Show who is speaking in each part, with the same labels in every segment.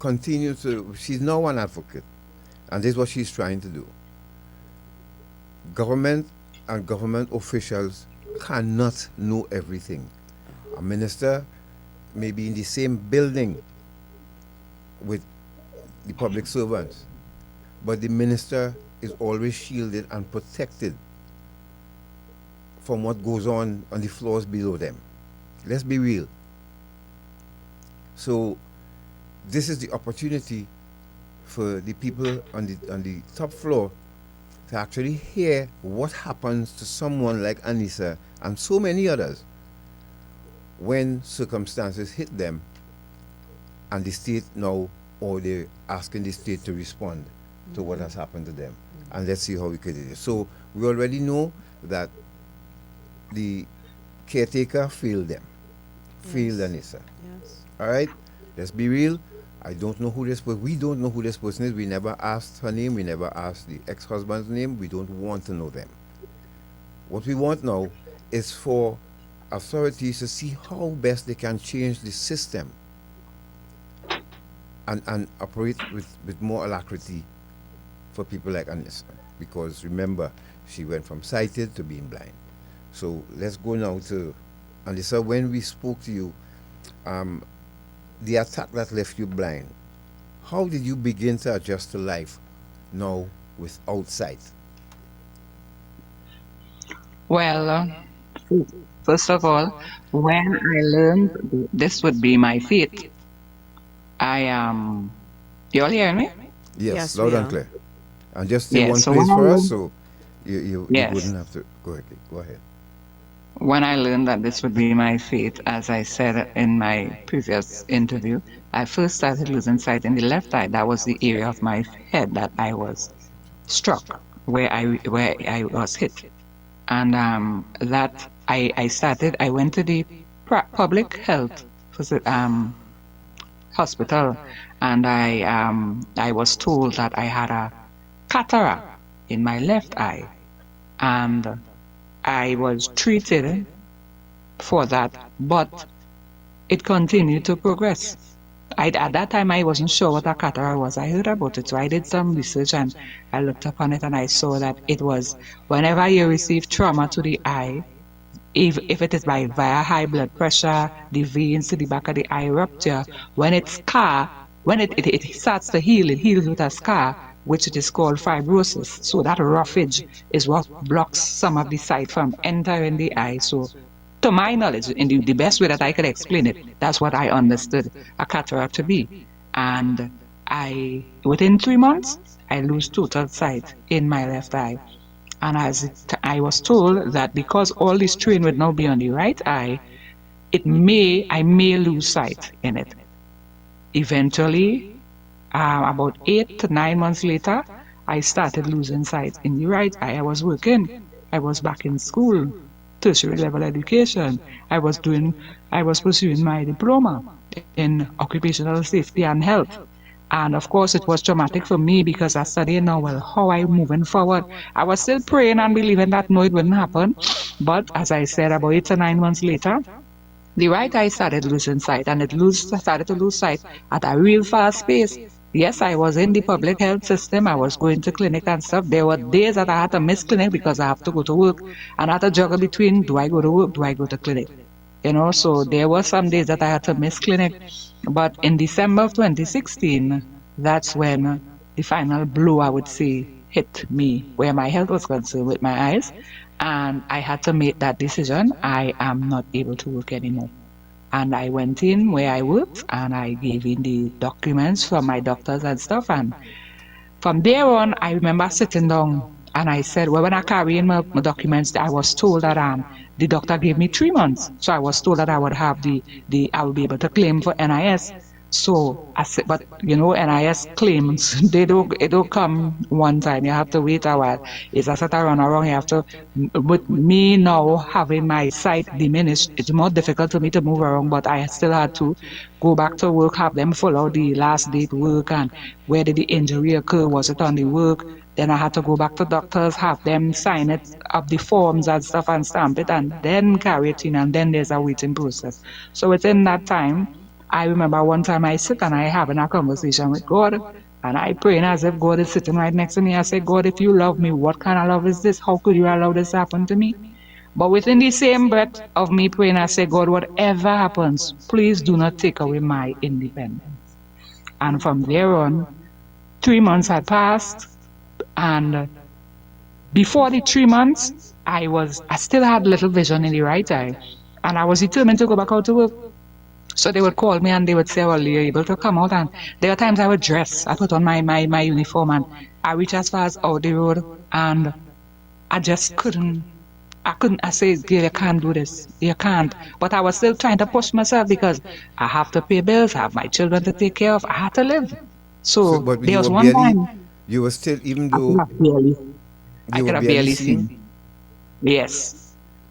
Speaker 1: continue to, she's now an advocate, and this is what she's trying to do. Government and government officials cannot know everything. A minister may be in the same building with the public servants, but the minister is always shielded and protected from what goes on the floors below them. Let's be real. So this is the opportunity for the people on the top floor to actually hear what happens to someone like Aneesa and so many others when circumstances hit them and the state now, or they're asking the state to respond to what has happened to them. And let's see how we could do this. So we already know that the caretaker failed them, failed Aneesa.
Speaker 2: Yes.
Speaker 1: All right, let's be real. I don't know who this person. We don't know who this person is. We never asked her name. We never asked the ex-husband's name. We don't want to know them. What we want now is for authorities to see how best they can change the system and operate with more alacrity for people like Aneesa. Because remember, she went from sighted to being blind. So let's go now to Aneesa. When we spoke to you, the attack that left you blind, how did you begin to adjust to life now without sight?
Speaker 3: Well, first of all, when I learned this would be my fate, you all hear me?
Speaker 1: Yes,
Speaker 2: Yes,
Speaker 1: loud
Speaker 2: we
Speaker 1: and
Speaker 2: are.
Speaker 1: clear. And just stay
Speaker 3: Yes,
Speaker 1: one
Speaker 3: so
Speaker 1: place
Speaker 3: when I
Speaker 1: for us,
Speaker 3: learned,
Speaker 1: so you
Speaker 3: yes,
Speaker 1: wouldn't have to go ahead. Go ahead.
Speaker 3: when I learned that this would be my fate, as I said in my previous interview, I first started losing sight in the left eye. That was the area of my head that I was struck, where I was hit. And that I went to the public health hospital, and I was told that I had a cataract in my left eye, and I was treated for that, but it continued to progress. At that time, I wasn't sure what a cataract was. I heard about it, so I did some research and I looked upon it, and I saw that it was whenever you receive trauma to the eye, if it is via high blood pressure, the veins to the back of the eye rupture, when it starts to heal, it heals with a scar, which it is called fibrosis. So that roughage is what blocks some of the sight from entering the eye. So to my knowledge, in the best way that I could explain it, that's what I understood a cataract to be. And within 3 months, I lose total sight in my left eye. And I was told that because all this strain would now be on the right eye, I may lose sight in it. Eventually, about 8 to 9 months later, I started losing sight in the right eye. I was working. I was back in school, tertiary level education. I was pursuing my diploma in occupational safety and health. And of course, it was traumatic for me because I studied now, well, how I moving forward. I was still praying and believing that no, it wouldn't happen. But as I said, about 8 to 9 months later, the right eye started losing sight, and started to lose sight at a real fast pace. Yes, I was in the public health system. I was going to clinic and stuff. There were days that I had to miss clinic because I have to go to work, and I had to juggle between, do I go to work, do I go to clinic? So there were some days that I had to miss clinic. But in December of 2016, that's when the final blow, I would say, hit me, where my health was concerned with my eyes. And I had to make that decision. I am not able to work anymore. And I went in where I worked, and I gave in the documents from my doctors and stuff. And from there on, I remember sitting down and I said, well, when I carry in my documents, I was told that the doctor gave me 3 months. So I was told that I would have I would be able to claim for NIS. So I said, but NIS claims, it don't come one time. You have to wait a while. It's a sort of run around. You have to, with me now having my sight diminished, it's more difficult for me to move around, but I still had to go back to work, have them follow the last date work, and where did the injury occur, was it on the work? Then I had to go back to doctors, have them sign it up, the forms and stuff, and stamp it, and then carry it in, and then there's a waiting process. So within that time, I remember one time I sit and I having a conversation with God, and I praying as if God is sitting right next to me. I say, God, if you love me, what kind of love is this? How could you allow this to happen to me? But within the same breath of me praying, I say, God, whatever happens, please do not take away my independence. And from there on, 3 months had passed, and before the 3 months, I still had little vision in the right eye, and I was determined to go back out to work. So they would call me and they would say, well, you're able to come out. And there are times I would dress. I put on my uniform and I reach as far as out the road. And I just I say, girl, you can't do this. You can't. But I was still trying to push myself because I have to pay bills. I have my children to take care of. I had to live.
Speaker 1: So,
Speaker 3: So
Speaker 1: but
Speaker 3: there was one time
Speaker 1: you were still, even
Speaker 3: I could
Speaker 1: though
Speaker 3: have barely, I
Speaker 1: you were
Speaker 3: could have
Speaker 1: barely
Speaker 3: barely
Speaker 1: seeing.
Speaker 3: seen. Yes.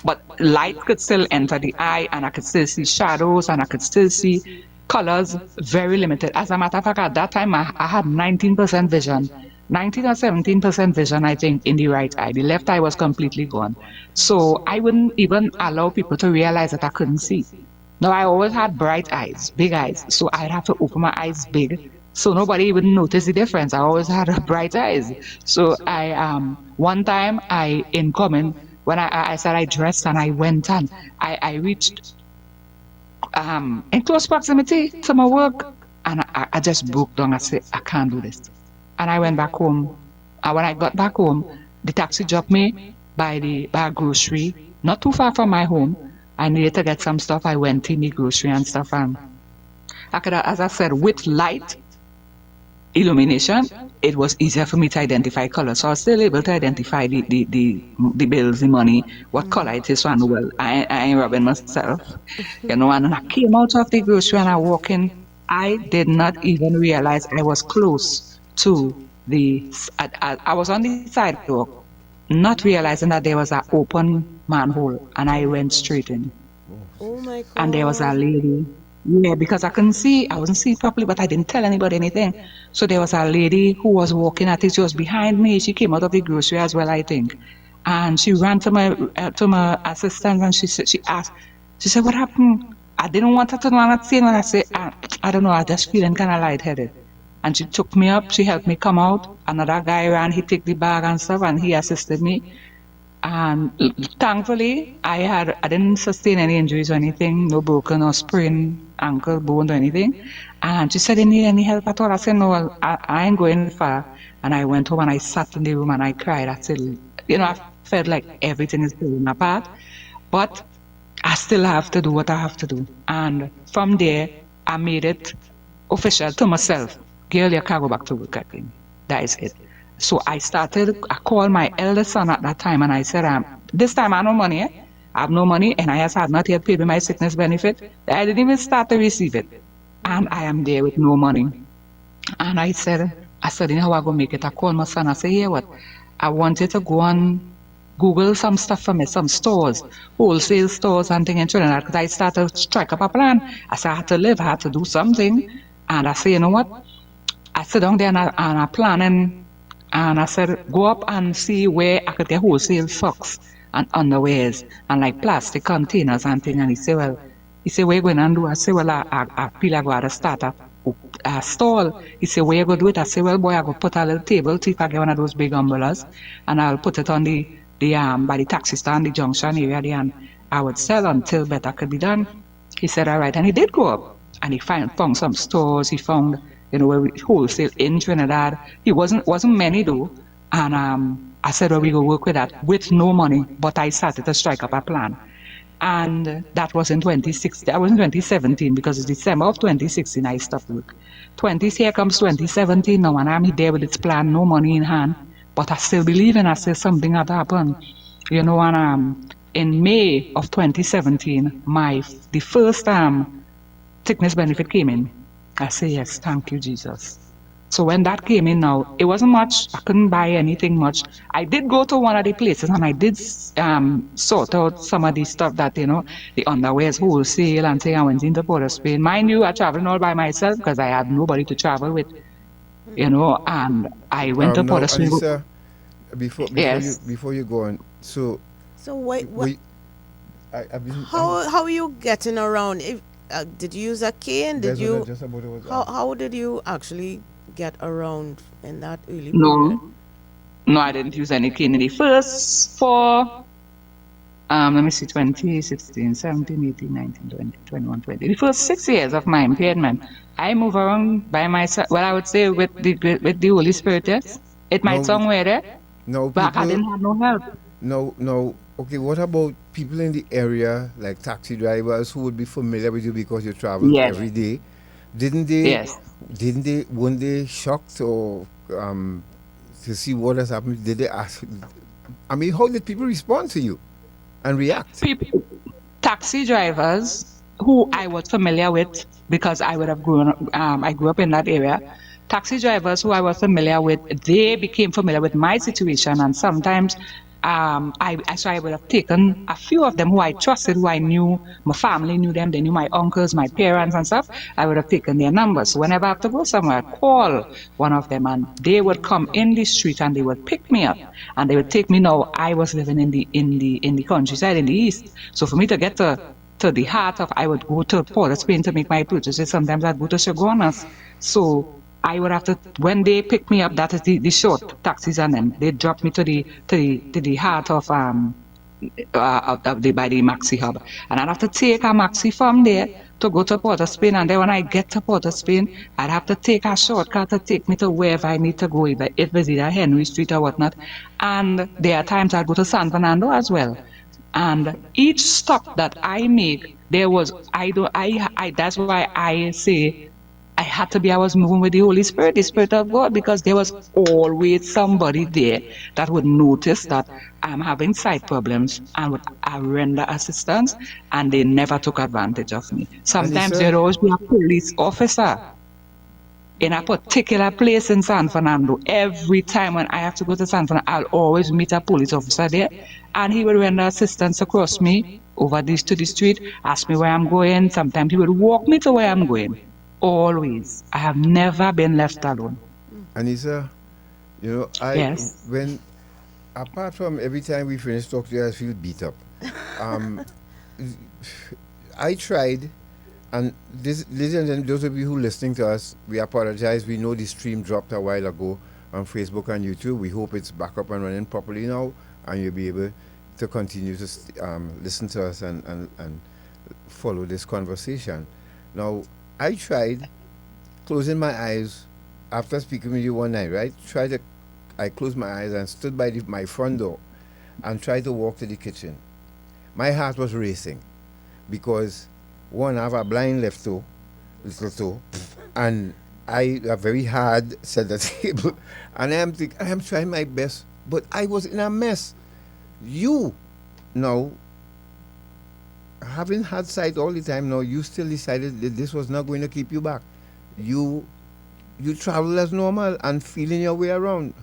Speaker 3: But light could still enter the eye and I could still see shadows and I could still see colors, very limited. As a matter of fact, at that time I had 19% vision, 19 or 17% vision, I think, in the right eye. The left eye was completely gone. So I wouldn't even allow people to realize that I couldn't see. Now I always had bright eyes, big eyes, so I'd have to open my eyes big so nobody would notice the difference. I always had bright eyes. So I one time I in coming when I said I dressed and I went and I reached in close proximity to my work and I just broke down. I said, I can't do this. And I went back home. And when I got back home, the taxi dropped me by a grocery, not too far from my home. I needed to get some stuff. I went in the grocery and stuff. And I could, as I said, with light illumination, it was easier for me to identify color. So I was still able to identify the bills, the money, what color it is. So I know, well, I ain't robbing myself, you know. And I came out of the grocery and I walk in. I did not even realize I was close to I was on the sidewalk, not realizing that there was an open manhole, and I went straight in.
Speaker 2: Oh my
Speaker 3: And there was a
Speaker 2: God.
Speaker 3: lady. Yeah, because I couldn't see, I wasn't seeing properly, but I didn't tell anybody anything. So there was a lady who was walking. I think she was behind me. She came out of the grocery as well, I think, and she ran to my assistant and she asked, she said, "What happened?" I didn't want her to know I'm not saying what I said. I don't know. I just feeling kind of lightheaded. And she took me up. She helped me come out. Another guy ran. He took the bag and stuff, and he assisted me. And thankfully, I didn't sustain any injuries or anything, no broken or sprained ankle, bone or anything. And she said, "You need any help at all?" I said, "No, I ain't going far." And I went home and I sat in the room and I cried. I said, I felt like everything is falling apart, but I still have to do what I have to do. And from there, I made it official to myself. Girl, you can't go back to work again. That is it. So I called my eldest son at that time and I said, this time I have no money. I have no money and I had not yet paid me my sickness benefit. I didn't even start to receive it. And I am there with no money. And I said, you know how I go make it? I called my son. I said, yeah, what? I wanted to go on Google some stuff for me, some stores, wholesale stores and things in Trinidad, because I started to strike up a plan. I said, I had to live, I had to do something. And I said, you know what? I sit down there and I plan and I said, go up and see where I could get wholesale socks and underwears and like plastic containers and things. And he said, where you going to do? I said, well, I feel like I got to start a stall. He said, where you going to do it? I said, well, boy, I go put a little table, see if I get one of those big umbrellas, and I'll put it on by the taxi stand, the junction area there, and I would sell until better could be done. He said, all right. And he did go up and he found some stores. He found, where wholesale in Trinidad. He wasn't many though. And I said, well, we go work with that with no money, but I started to strike up a plan. And that was in 2016. I was in 2017 because it's December of 2016 I stopped work. Here comes 2017 now, and I'm there with its plan, no money in hand, but I still believe and I still something had happened. And in May of 2017, the first sickness benefit came in. I say, yes, thank you, Jesus. So when that came in now, it wasn't much. I couldn't buy anything much. I did go to one of the places and I did sort out some of the stuff that, the underwears wholesale and say I went into Port of Spain. Mind you, I traveled all by myself because I had nobody to travel with, and I went to Port
Speaker 1: Now,
Speaker 3: of Spain.
Speaker 1: Aneesa,
Speaker 3: Yes.
Speaker 1: before you go on, so
Speaker 2: So wait,
Speaker 1: we, I been,
Speaker 2: how are you getting around? did you use a cane? Did
Speaker 1: That's what I
Speaker 2: you
Speaker 1: just about was
Speaker 2: how did you actually get around in that early period?
Speaker 3: No, no, I didn't use any cane in the first four. Let me see, 2016, 17, 18, 19, 20, 21, 20. The first 6 years of my impairment, I move around by myself. Well, I would say with the Holy Spirit, yes. It might
Speaker 1: no,
Speaker 3: sound weird, eh?
Speaker 1: no
Speaker 3: But I
Speaker 1: people.
Speaker 3: didn't have no help.
Speaker 1: No, no. Okay, what about people in the area, like taxi drivers who would be familiar with you because you traveled
Speaker 3: Yes,
Speaker 1: every day? Didn't they?
Speaker 3: yes.
Speaker 1: Didn't they? Weren't they shocked or to see what has happened? Did they ask? I mean, how did people respond to you and react?
Speaker 3: People, taxi drivers who I was familiar with because I would have grown up, I grew up in that area. Taxi drivers who I was familiar with, they became familiar with my situation, and sometimes so I would have taken a few of them who I trusted, who I knew, my family knew them, they knew my uncles, my parents and stuff. I would have taken their numbers. So whenever I have to go somewhere, I'd call one of them and they would come in the street and they would pick me up and they would take me. Now I was living in the countryside in the east. So for me to get to the heart of, I would go to Port of Spain to make my purchases. Sometimes I'd go to Chaguanas. So I would have to, when they pick me up, that is the short taxis, and then they drop me to the heart of by the Maxi hub. And I'd have to take a Maxi from there to go to Port of Spain. And then when I get to Port of Spain, I'd have to take a shortcut to take me to wherever I need to go, if it's either Henry Street or whatnot. And there are times I'd go to San Fernando as well. And each stop that I make, there was, I don't, that's why I say I had to be, I was moving with the Holy Spirit, the Spirit of God, because there was always somebody there that would notice that I'm having sight problems and would render assistance, and they never took advantage of me. Sometimes
Speaker 1: Anissa,
Speaker 3: there'd always be a police officer in a particular place in San Fernando. Every time when I have to go to San Fernando, I'll always meet a police officer there, and he will render assistance across me over this to the street, ask me where I'm going. Sometimes he will walk me to where I'm going. Always. I have never been left alone.
Speaker 1: Anissa, I
Speaker 3: Yes.
Speaker 1: when apart from every time we finish talking, I feel beat up. Um, I tried, and this, ladies and gentlemen, those of you who are listening to us, we apologize. We know the stream dropped a while ago on Facebook and YouTube. We hope it's back up and running properly now, and you'll be able to continue to listen to us and follow this conversation. Now, I tried closing my eyes after speaking with you one night, right? I closed my eyes and stood by my front door and tried to walk to the kitchen. My heart was racing because one, I have a blind left toe, little toe, and I a very hard center table, and I am trying my best, but I was in a mess. You, now, having had sight all the time, now you still decided that this was not going to keep you back. You you travel as normal and feeling your way around.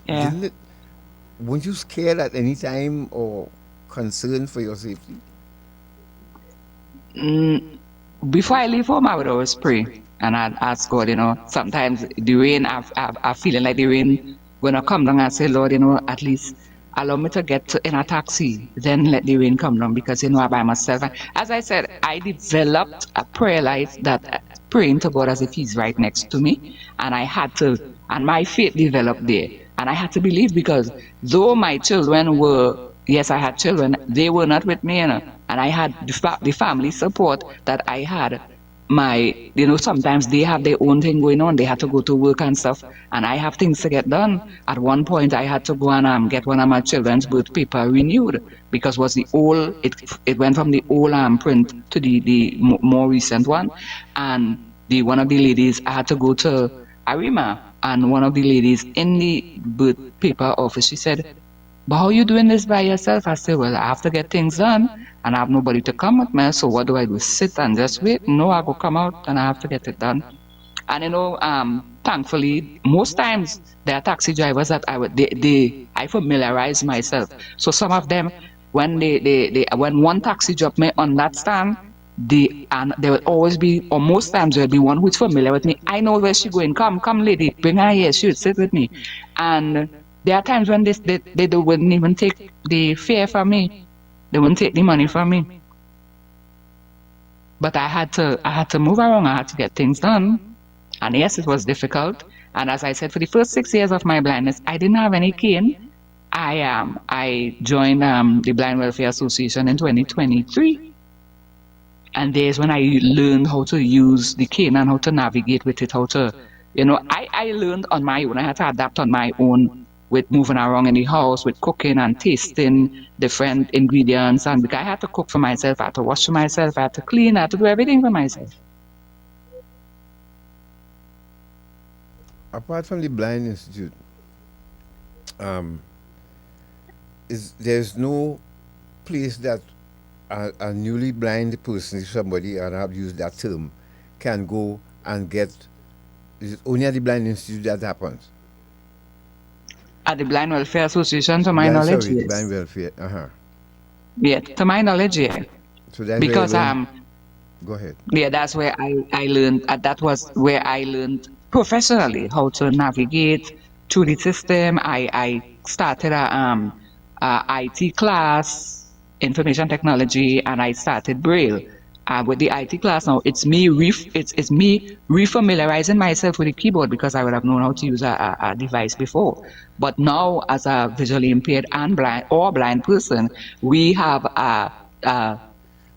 Speaker 3: Yeah.
Speaker 1: Didn't it? Weren't you scared at any time or concerned for your safety?
Speaker 3: Mm, Before I leave home, I would always pray and I'd ask God, sometimes the rain, I feeling like the rain gonna come down. I say, Lord, at least allow me to get in a taxi, then let the rain come down, because, I'm by myself. And as I said, I developed a prayer life that praying to God as if He's right next to me. And and my faith developed there. And I had to believe, because though my children were, yes, I had children, they were not with me, and I had the family support that I had. Sometimes they have their own thing going on. They had to go to work and stuff, and I have things to get done. At one point, I had to go and get one of my children's birth paper renewed, because was the old. It went from the old print to the more recent one, and the one of the ladies, I had to go to Arima, and one of the ladies in the birth paper office, she said, "But how you doing this by yourself?" I said, "Well, I have to get things done and I have nobody to come with me. So what do I do? Sit and just wait? No, I go come out and I have to get it done." And thankfully, most times there are taxi drivers that I familiarize myself. So some of them, when when one taxi drop me on that stand, and there will always be, or most times there will be one who's familiar with me. I know where she going. Come, lady, bring her here. She would sit with me. And there are times when they wouldn't even take the fare from me. They wouldn't take the money from me. But I had to move around. I had to get things done. And yes, it was difficult. And as I said, for the first 6 years of my blindness, I didn't have any cane. I joined the Blind Welfare Association in 2023. And there's when I learned how to use the cane and how to navigate with it, how to, I learned on my own. I had to adapt on my own with moving around in the house, with cooking and tasting different ingredients. And because I had to cook for myself, I had to wash for myself, I had to clean, I had to do everything for myself.
Speaker 1: Apart from the Blind Institute, there's no place that a newly blind person, if somebody, and I've used that term, can go and get. Is it only at the Blind Institute that happens?
Speaker 3: At the Blind Welfare Association, to my knowledge,
Speaker 1: sorry,
Speaker 3: yes.
Speaker 1: the Blind Welfare.
Speaker 3: Yeah, to my knowledge, yeah.
Speaker 1: So that's
Speaker 3: because
Speaker 1: go ahead.
Speaker 3: Yeah, that's where I learned. That was where I learned professionally how to navigate through the system. I started a IT class, information technology, and I started Braille. With the IT class now, it's me refamiliarizing myself with the keyboard because I would have known how to use a device before. But now, as a visually impaired and blind person, we have a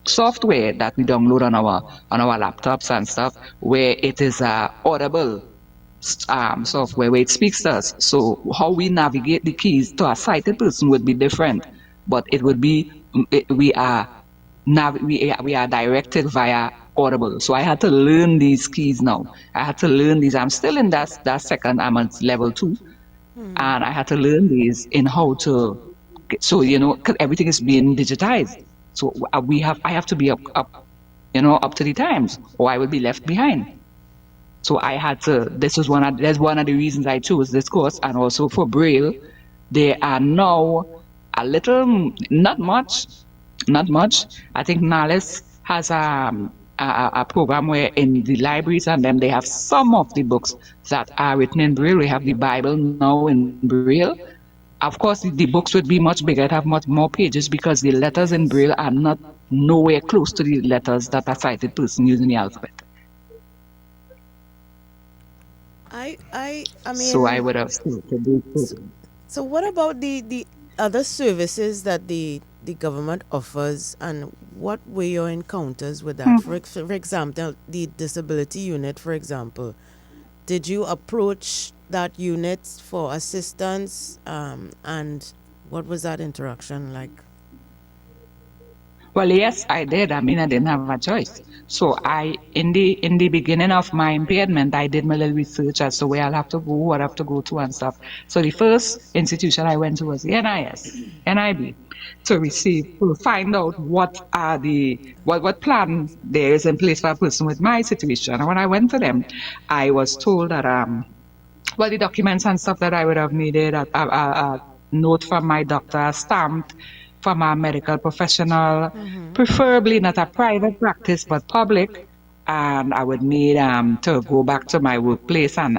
Speaker 3: software that we download on our laptops and stuff, where it is audible software where it speaks to us. So how we navigate the keys to a sighted person would be different, but it would be we are directed via audible. So I had to learn these keys now. I had to learn these. I'm still in that second. I'm at level 2, and I had to learn these in how to. So because everything is being digitized. So I have to be up to the times, or I will be left behind. So I had to. That's one of the reasons I chose this course, and also for Braille, there are now a little, not much. I think Nales has a program where in the libraries and them they have some of the books that are written in Braille. We have the Bible now in Braille. Of course, the books would be much bigger, it have much more pages because the letters in Braille are not nowhere close to the letters that a sighted person using the alphabet.
Speaker 2: I mean.
Speaker 3: So I would have started this.
Speaker 2: So what about the other services that the government offers, and what were your encounters with that? For example, the disability unit, for example. Did you approach that unit for assistance, and what was that interaction like?
Speaker 3: Well, yes, I did. I mean, I didn't have a choice. So in the beginning of my impairment, I did my little research as to where I'll have to go, what I have to go to and stuff. So the first institution I went to was the NIB, to find out what plan there is in place for a person with my situation. And when I went to them, I was told that the documents and stuff that I would have needed, a note from my doctor, stamped from a medical professional, preferably not a private practice, but public. And I would need to go back to my workplace, and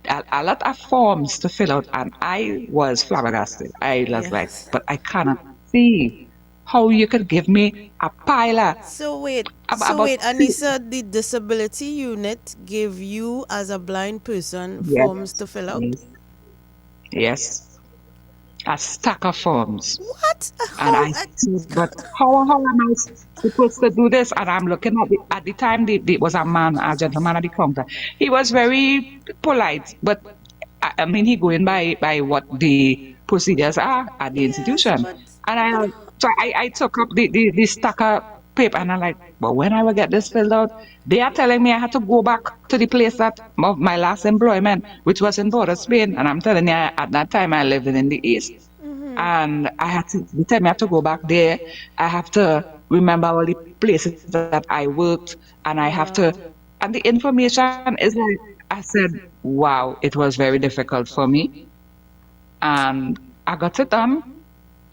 Speaker 3: a lot of forms to fill out. And I was flabbergasted. I was like, but I cannot see how you could give me a pile of...
Speaker 2: So wait, Aneesa, the disability unit gave you as a blind person forms to fill out?
Speaker 3: Yes. A stack of forms.
Speaker 2: What?
Speaker 3: And I said, but how am I supposed to do this? And I'm looking at the time, there was a gentleman at the counter. He was very polite, but I mean, he going by what the procedures are at the institution. And I took up the stack of paper, and I'm like, but when I will get this filled out, they are telling me I had to go back to the place of my last employment, which was in Border, Spain. And I'm telling you, at that time I lived in the East. And they tell me I have to go back there. I have to remember all the places that I worked, and I have to, and the information is like, I said, wow, it was very difficult for me. And I got it done.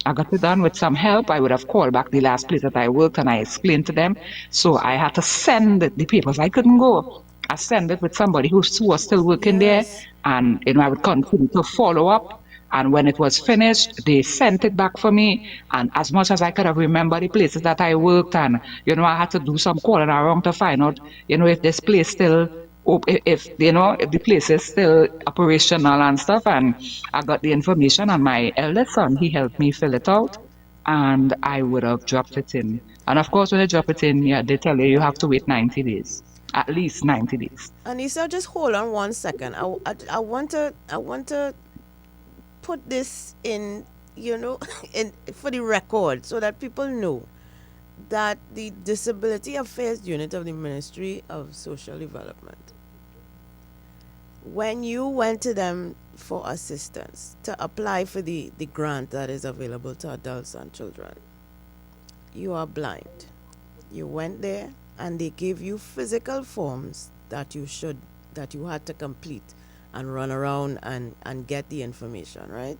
Speaker 3: I got it done with some help. I would have called back the last place that I worked, and I explained to them. So I had to send the papers. I couldn't go. I sent it with somebody who was still working there, and I would continue to follow up. And when it was finished, they sent it back for me. And as much as I could have remembered the places that I worked, and I had to do some calling around to find out, if this place still, if the place is still operational and stuff. And I got the information, and my eldest son, he helped me fill it out, and I would have dropped it in. And of course, when they drop it in, yeah, they tell you have to wait 90 days, at least 90 days.
Speaker 2: Anissa, just hold on 1 second. I want to put this in, in for the record, so that people know that the Disability Affairs Unit of the Ministry of Social Development, when you went to them for assistance to apply for the grant that is available to adults and children, you are blind. You went there and they gave you physical forms that you had to complete and run around and get the information, right?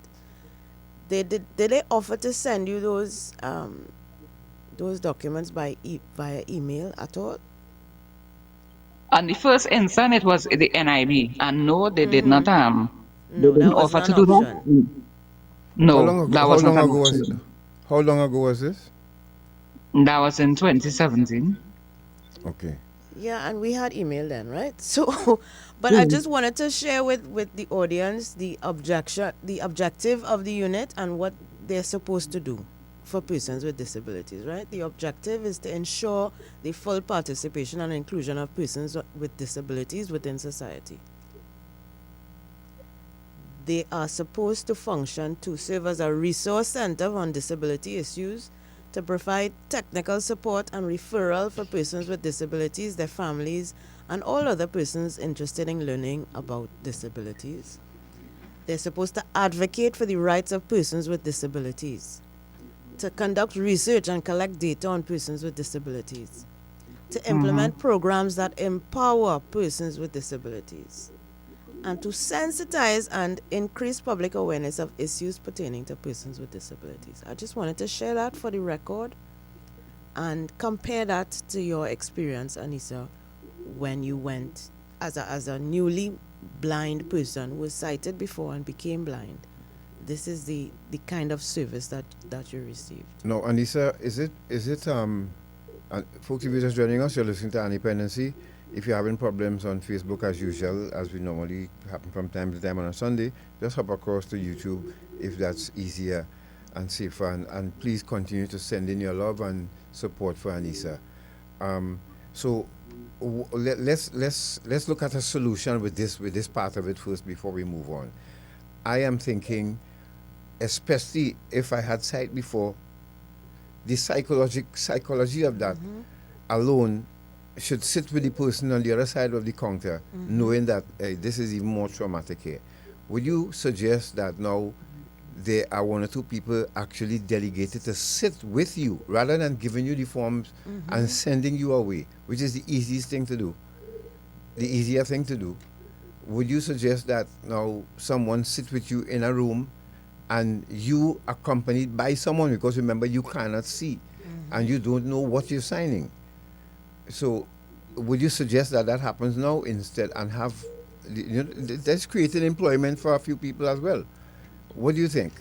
Speaker 2: Did they offer to send you those documents via email at all?
Speaker 3: On the first instant, it was the NIB, and no, they did not. They
Speaker 2: No, that
Speaker 3: didn't
Speaker 2: was
Speaker 3: offer
Speaker 2: not
Speaker 3: to
Speaker 2: an
Speaker 3: do that.
Speaker 2: option.
Speaker 1: How
Speaker 3: No,
Speaker 1: long ago?
Speaker 3: that
Speaker 1: How
Speaker 3: was not
Speaker 1: long
Speaker 3: an
Speaker 1: ago was?
Speaker 3: option.
Speaker 1: How long ago was this?
Speaker 3: That was in 2017.
Speaker 1: Okay.
Speaker 2: Yeah, and we had email then, right? So, but I just wanted to share with the audience the objective of the unit and what they're supposed to do for persons with disabilities, right? The objective is to ensure the full participation and inclusion of persons with disabilities within society. They are supposed to function to serve as a resource center on disability issues, to provide technical support and referral for persons with disabilities, their families, and all other persons interested in learning about disabilities. They're supposed to advocate for the rights of persons with disabilities, to conduct research and collect data on persons with disabilities, to implement programs that empower persons with disabilities, and to sensitize and increase public awareness of issues pertaining to persons with disabilities. I just wanted to share that for the record and compare that to your experience, Aneesa, when you went as a newly blind person who was sighted before and became blind. This is the kind of service that you received.
Speaker 1: No, Aneesa, folks, if you're just joining us, you're listening to Dependency. If you're having problems on Facebook, as usual, as we normally happen from time to time on a Sunday, just hop across to YouTube if that's easier and safer. And please continue to send in your love and support for Aneesa. Let's look at a solution with this part of it first before we move on. I am thinking, especially if I had sight before, the psychology of that alone should sit with the person on the other side of the counter, knowing that this is even more traumatic here. Would you suggest that now there are one or two people actually delegated to sit with you rather than giving you the forms and sending you away, which is the easiest thing to do, the easier thing to do? Would you suggest that now someone sit with you in a room and you accompanied by someone, because remember, you cannot see and you don't know what you're signing? So would you suggest that happens now instead, and have, that's created employment for a few people as well? What do you think?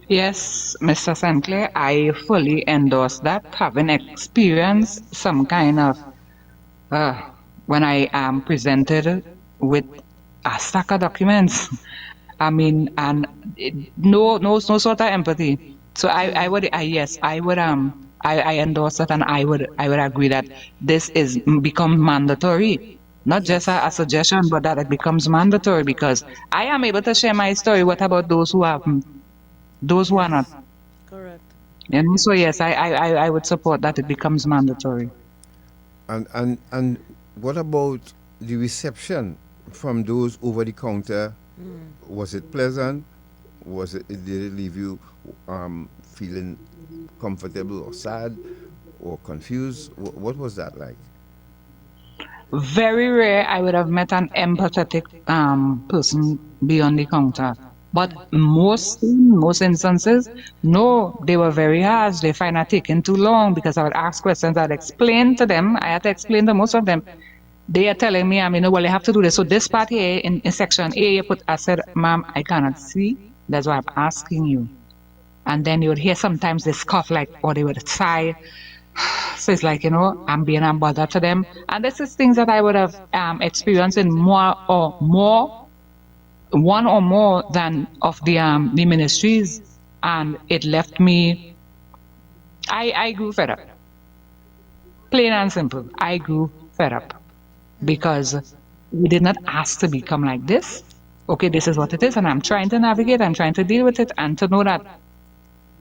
Speaker 3: Yes, Mr. Sinclair, I fully endorse that. Having experienced some kind of, when I am presented with a stack of documents, I mean, and no sort of empathy. So I would, yes, I would, I endorse that, and I would agree that this is become mandatory. Not just a suggestion, but that it becomes mandatory, because I am able to share my story. What about those who haven't? Those who are not?
Speaker 2: Correct.
Speaker 3: So yes, I would support that it becomes mandatory.
Speaker 1: And what about the reception from those over the counter? Was it pleasant? Did it leave you feeling comfortable or sad or confused? What was that like?
Speaker 3: Very rare I would have met an empathetic person beyond the counter. But most instances, no, they were very harsh. They find it taking too long, because I would ask questions. I'd explain to them. I had to explain to most of them. they are telling me, well, you have to do this. So this part here in section A, you put, I said, ma'am, I cannot see. That's why I'm asking you. And then you would hear sometimes they scoff like, or they would sigh. So it's like, I'm being a bother to them. And this is things that I would have experienced in one or more than of the ministries. And it left me, I grew fed up. Plain and simple. I grew fed up because we did not ask to become like this. Okay, this is what it is, and I'm trying to navigate, I'm trying to deal with it, and to know that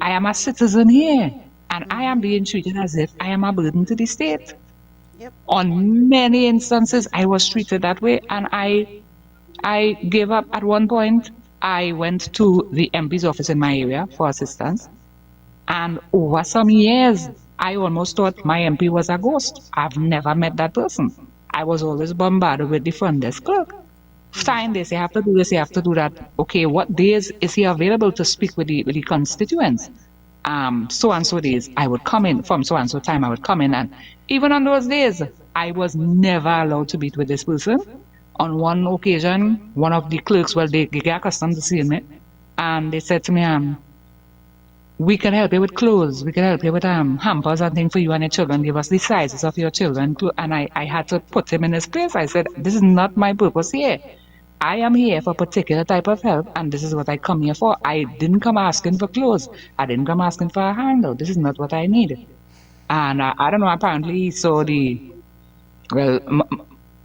Speaker 3: I am a citizen here, and I am being treated as if I am a burden to the state.
Speaker 2: Yep.
Speaker 3: On many instances, I was treated that way, and I gave up at one point. I went to the MP's office in my area for assistance, and over some years, I almost thought my MP was a ghost. I've never met that person. I was always bombarded with the front desk clerk. Sign this, you have to do this, you have to do that. Okay, what days is he available to speak with the constituents? So and so days, I would come in, from so and so time, I would come in. And even on those days, I was never allowed to meet with this person. On one occasion, one of the clerks, well, they get accustomed to seeing me, and they said to me, we can help you with clothes. We can help you with hampers and things for you and your children. Give us the sizes of your children. And I had to put him in his place. I said, this is not my purpose here. I am here for a particular type of help, and this is what I come here for. I didn't come asking for clothes. I didn't come asking for a handout. This is not what I need. And I don't know, apparently he saw well,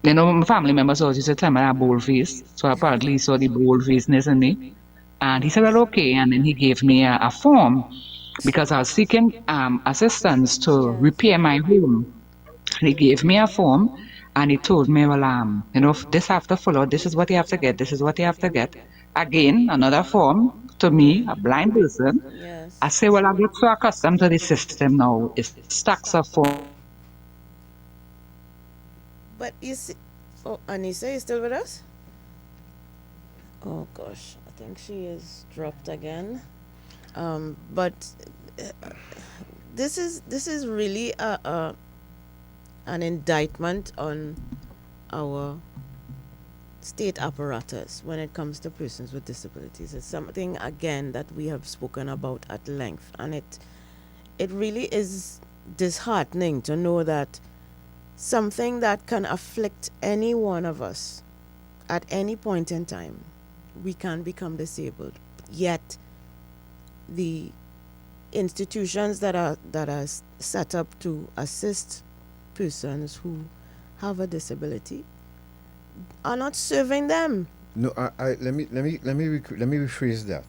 Speaker 3: my family members always used to tell me I'm bold face. So apparently he saw the bold faceness in me. And he said, well, okay. And then he gave me a form because I was seeking assistance to repair my home. He gave me a form and he told me, well, this have to follow, this is what you have to get, this is what you have to get. Again, another form to me, a blind person.
Speaker 2: Yes.
Speaker 3: I say, well, I get so accustomed to the system now. It's stacks of forms.
Speaker 2: But you see, oh, Aneesa, you still with us? Oh gosh, I think she is dropped again. But uh, this is really an indictment on our state apparatus when it comes to persons with disabilities. It's something again that we have spoken about at length, and it really is disheartening to know that something that can afflict any one of us at any point in time, we can become disabled. Yet the institutions that are set up to assist persons who have a disability are not serving them.
Speaker 1: No, let me rephrase that.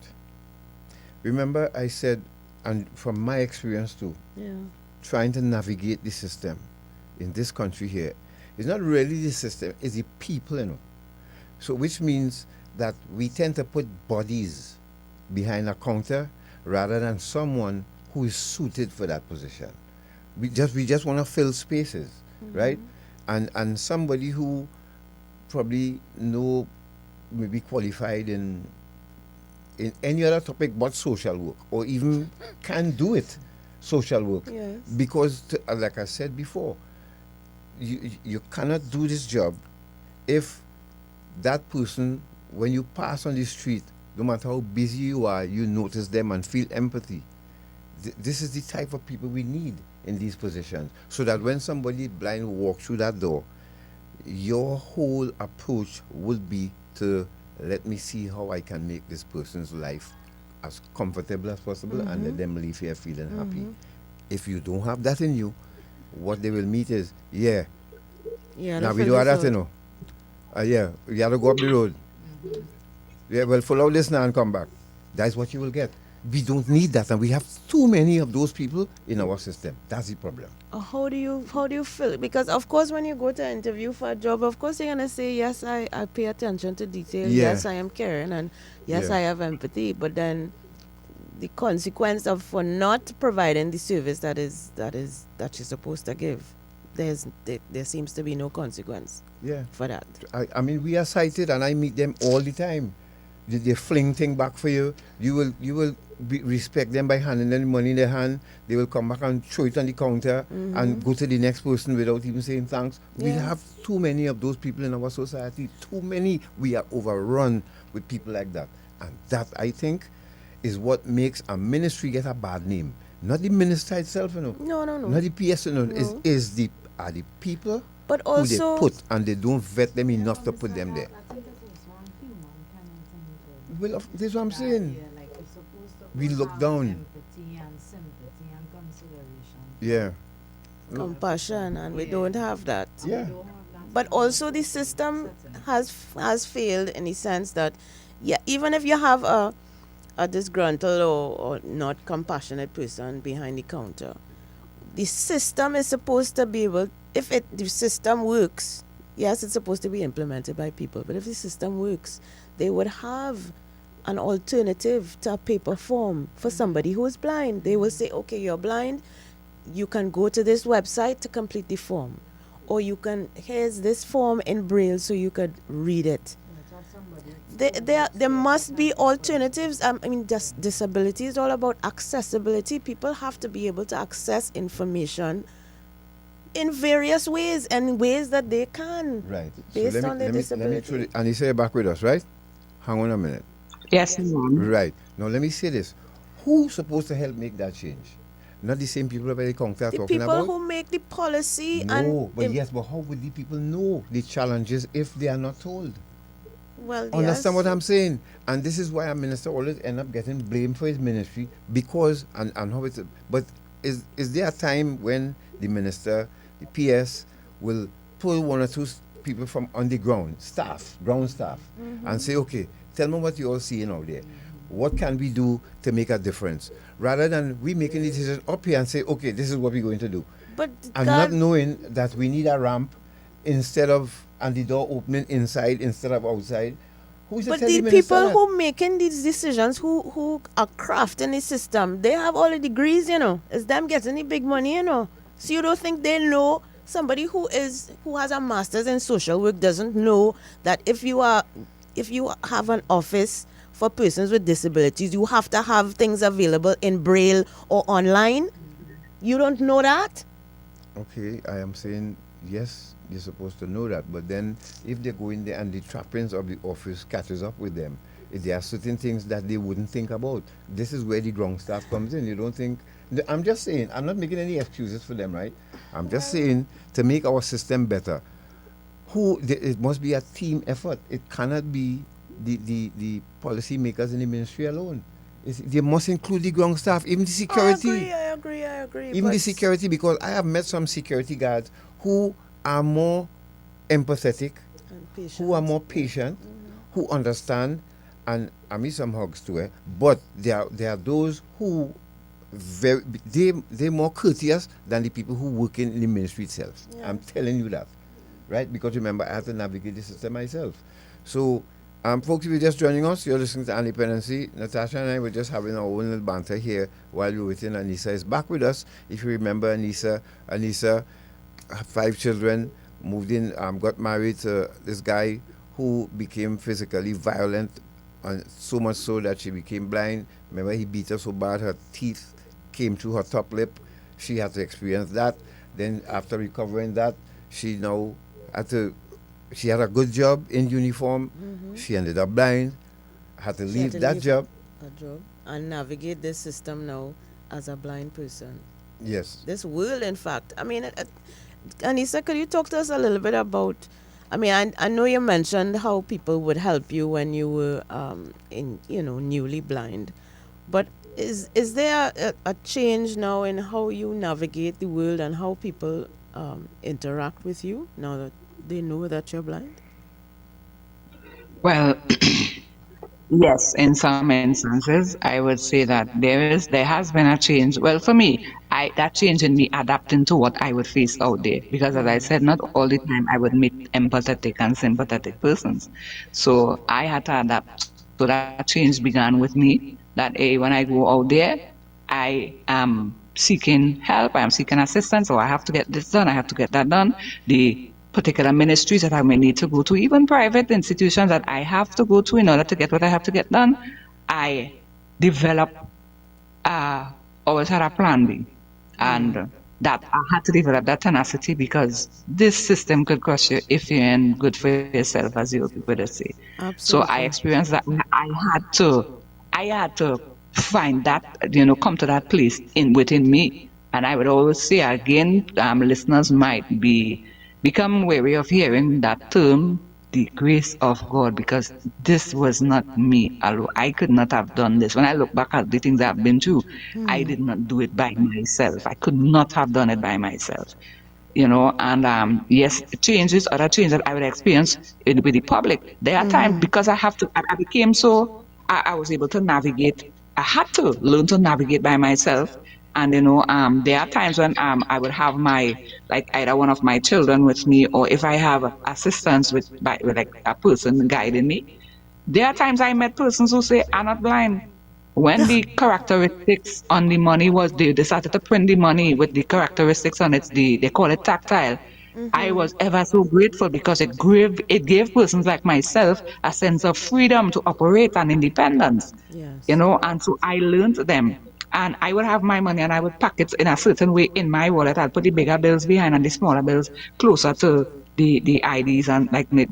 Speaker 1: Remember, I said, and from my experience too,
Speaker 2: Yeah.
Speaker 1: trying to navigate the system in this country here, it's not really the system; it's the people. So, which means that we tend to put bodies behind a counter rather than someone who is suited for that position. We just want to fill spaces, right? And somebody who probably maybe qualified in any other topic but social work, or even can do it, social work.
Speaker 2: Yes.
Speaker 1: Because, like I said before, you cannot do this job if that person, when you pass on the street, no matter how busy you are, you notice them and feel empathy. This is the type of people we need in these positions, so that when somebody blind walks through that door, your whole approach would be to let me see how I can make this person's life as comfortable as possible and let them leave here feeling happy. If you don't have that in you, what they will meet is,
Speaker 2: Yeah.
Speaker 1: now we do have that, you have to go up the road. Yeah, well, follow this now and come back. That's what you will get. We don't need that, and we have too many of those people in our system. That's the problem.
Speaker 2: How do you feel? Because of course, when you go to interview for a job, of course you're gonna say, yes, I pay attention to detail.
Speaker 1: Yeah.
Speaker 2: Yes, I am caring, and yes,
Speaker 1: Yeah.
Speaker 2: I have empathy. But then the consequence of for not providing the service that you're supposed to give, there seems to be no consequence
Speaker 1: Yeah.
Speaker 2: for that.
Speaker 1: I mean, we are sighted, and I meet them all the time. they fling thing back for you. You will respect them by handing them the money in their hand. They will come back and throw it on the counter and go to the next person without even saying thanks. We
Speaker 2: Yeah.
Speaker 1: have too many of those people in our society. Too many. We are overrun with people like that, and that, I think, is what makes a ministry get a bad name. Not the minister itself,
Speaker 2: No, no, no.
Speaker 1: not the PS, Is
Speaker 2: No.
Speaker 1: the are the people
Speaker 2: But
Speaker 1: who they
Speaker 2: also,
Speaker 1: put, and they don't vet them enough to put them there. Well, this is what I'm saying. We look down. Yeah.
Speaker 2: compassion, and we don't have that.
Speaker 1: Yeah.
Speaker 2: But also, the system has failed in the sense that, yeah, even if you have a disgruntled or not compassionate person behind the counter, the system is supposed to be able, if the system works, yes, it's supposed to be implemented by people, but if the system works, they would have an alternative to a paper form for somebody who is blind. They will say, okay, you're blind, you can go to this website to complete the form, or here's this form in braille so you could read it. There must be alternatives. I mean, disability is all about accessibility. People have to be able to access information in various ways, and ways that they can,
Speaker 1: Right.
Speaker 2: based on their
Speaker 1: let me
Speaker 2: disability.
Speaker 1: throw it. And you say back with us, right? Hang on a minute.
Speaker 3: Yes, ma'am.
Speaker 1: Right. Now let me say this. Who's supposed to help make that change? Not the same people that the counter are
Speaker 2: The
Speaker 1: talking
Speaker 2: people
Speaker 1: about.
Speaker 2: who make the policy
Speaker 1: No, but
Speaker 2: and
Speaker 1: yes, but how would the people know the challenges if they are not told?
Speaker 2: well,
Speaker 1: Understand
Speaker 2: yes.
Speaker 1: what I'm saying? And this is why a minister always end up getting blamed for his ministry because and how it's. But is there a time when the minister, the PS, will pull one or two people from on the ground staff, and say, okay, tell me what you all seeing out there. What can we do to make a difference? Rather than we making the decision up here and say, okay, this is what we're going to do.
Speaker 2: But
Speaker 1: And
Speaker 2: God,
Speaker 1: not knowing that we need a ramp instead of, and the door opening inside instead of outside. Who's to
Speaker 2: but
Speaker 1: tell
Speaker 2: the
Speaker 1: minister
Speaker 2: people
Speaker 1: that?
Speaker 2: who making these decisions, who are crafting the system, they have all the degrees, It's them getting the big money, So you don't think they know? Somebody who has a master's in social work doesn't know that if you have an office for persons with disabilities, you have to have things available in braille or online. You don't know that?
Speaker 1: Okay, I am saying yes, you're supposed to know that. But then if they go in there and the trappings of the office catches up with them, there are certain things that they wouldn't think about. This is where the ground staff comes in. You don't think. I'm just saying, I'm not making any excuses for them, right? I'm just saying to make our system better. It must be a team effort. It cannot be the policy makers in the ministry alone. They must include the ground staff, even the security.
Speaker 2: I agree.
Speaker 1: Even the security, because I have met some security guards who are more empathetic, who are more patient, who understand, and I mean some hugs too. But there are those who they're more courteous than the people who work in the ministry itself.
Speaker 2: Yeah.
Speaker 1: I'm telling you that, right? Because remember, I have to navigate the system myself. So, folks, if you're just joining us, you're listening to Dependency. Natasha and I were just having our own little banter here while we were waiting. Aneesa is back with us. If you remember Aneesa had 5 children, moved in, got married to this guy who became physically violent, and so much so that she became blind. Remember, he beat her so bad her teeth came through her top lip. She had to experience that. Then after recovering that, she now she had a good job in uniform. She ended up blind, had to
Speaker 2: She had
Speaker 1: leave
Speaker 2: to
Speaker 1: that
Speaker 2: leave
Speaker 1: job.
Speaker 2: a job and navigate this system now as a blind person.
Speaker 1: Yes.
Speaker 2: This world, in fact. I mean, Aneesa, could you talk to us a little bit about? I mean, I know you mentioned how people would help you when you were newly blind, but is there a change now in how you navigate the world and how people interact with you now that they know that you're blind?
Speaker 3: Well, yes, in some instances, I would say that there has been a change. Well, for me, that change in me adapting to what I would face out there, because as I said, not all the time I would meet empathetic and sympathetic persons. So I had to adapt. So that change began with me. That when I go out there, I am seeking help, I am seeking assistance, or I have to get this done, I have to get that done. The particular ministries that I may need to go to, even private institutions that I have to go to in order to get what I have to get done, I develop always had a plan B. And that I had to develop that tenacity because this system could crush you if you're in good for yourself, as you would say. So I
Speaker 2: Absolutely.
Speaker 3: experienced that. I had to find that, come to that place in within me. And I would always say again, listeners might become wary of hearing that term, the grace of God, because this was not me alone. I could not have done this. When I look back at the things I've been through, I did not do it by myself. I could not have done it by myself. And yes, changes, other changes that I would experience with the public. There are times because I became so, I was able to navigate. I had to learn to navigate by myself. And there are times when I would have like either one of my children with me, or if I have assistance with like a person guiding me. There are times I met persons who say, I'm not blind. When the characteristics on the money was they started to print the money with the characteristics on it, they call it tactile. I was ever so grateful because it gave persons like myself a sense of freedom to operate and independence,
Speaker 2: Yes.
Speaker 3: and so I learned them. And I would have my money and I would pack it in a certain way in my wallet. I'll put the bigger bills behind and the smaller bills closer to the IDs and like the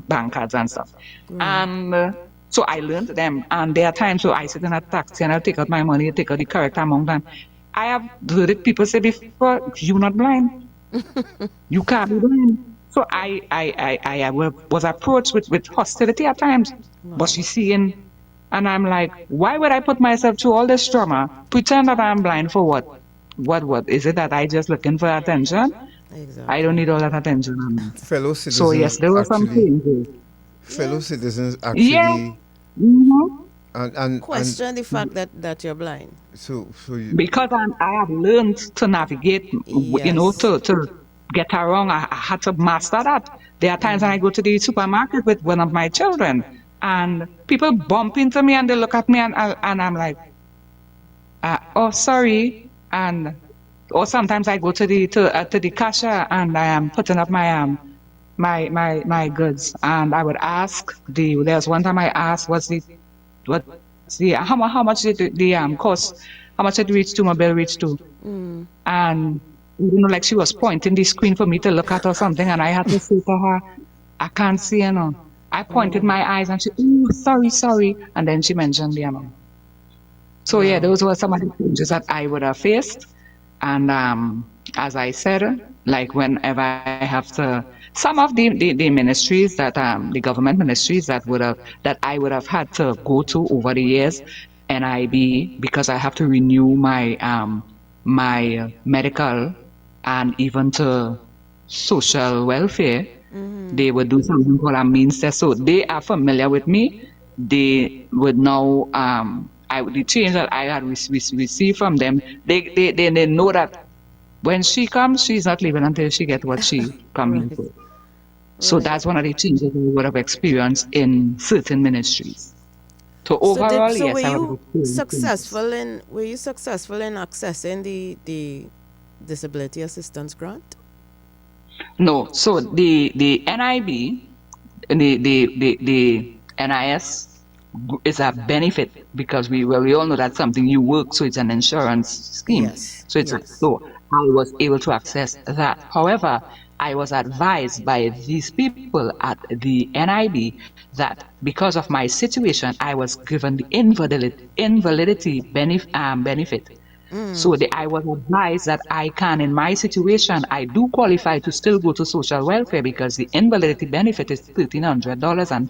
Speaker 3: bank cards and stuff.
Speaker 2: Right.
Speaker 3: And so I learned them. And there are times so I sit in a taxi and I'll take out my money, take out the correct amount. And I have heard it people say before, you're not blind. You can't be blind. So I was approached with hostility at times. But
Speaker 2: Wow.
Speaker 3: she's seeing, and I'm like, why would I put myself through all this trauma, pretend that I'm blind for what? What? Is it that I just looking for attention? I don't
Speaker 2: Exactly.
Speaker 3: need all that attention on me.
Speaker 1: Fellow
Speaker 3: So
Speaker 1: citizens
Speaker 3: yes, there were some
Speaker 1: actually,
Speaker 3: changes.
Speaker 1: fellow
Speaker 2: Yes.
Speaker 1: citizens
Speaker 3: Yeah.
Speaker 1: actually,
Speaker 3: hmm
Speaker 1: and
Speaker 2: Question the fact that you're blind.
Speaker 1: so you,
Speaker 3: Because I have learned to navigate,
Speaker 2: Yes.
Speaker 3: to get around. I had to master that. There are times when I go to the supermarket with one of my children, and people bump into me and they look at me, and I'm like, oh, sorry. And or sometimes I go to the cashier and I am putting up my goods, and I would ask there's one time I asked what's the how much did the cost, how much did reach to my bill reach to, and like she was pointing the screen for me to look at or something, and I had to say to her, I can't see, I pointed
Speaker 2: Oh,
Speaker 3: my eyes and she, oh, sorry, and then she mentioned the amount. So yeah,
Speaker 2: wow.
Speaker 3: those were some of the changes that I would have faced. And as I said, like whenever I have to, some of the ministries that the government ministries that I would have had to go to over the years, NIB, because I have to renew my medical and even to social welfare, they would do something called a means test. So they are familiar with me. They would know the change that I had received from them. They know that when she comes, she's not leaving until she gets what she come here
Speaker 2: Right.
Speaker 3: for. So
Speaker 2: Right.
Speaker 3: that's one of the changes we would have experienced in certain ministries. So overall,
Speaker 2: So
Speaker 3: yes, I would have experienced changes.
Speaker 2: were you successful in accessing the disability assistance grant?
Speaker 3: No, so the NIB, the NIS is a benefit because we all know that's something you work, so it's an insurance scheme.
Speaker 2: Yes.
Speaker 3: So
Speaker 2: Yes.
Speaker 3: so I was able to access that. However, I was advised by these people at the NIB that because of my situation, I was given the invalidity benefit. So I was advised that I can, in my situation, I do qualify to still go to social welfare because the invalidity benefit is $1,300 and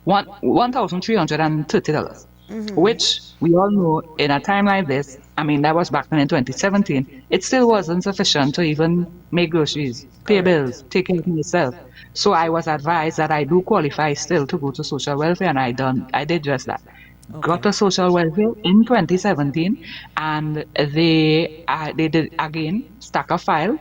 Speaker 3: $1,330, which we all know in a time like this. I mean, that was back then in 2017. It still wasn't sufficient to even make groceries, pay
Speaker 2: Correct.
Speaker 3: bills, take care of myself. So I was advised that I do qualify still to go to social welfare, and I did just that. Got
Speaker 2: Okay.
Speaker 3: to social welfare in 2017, and they did again stack a file,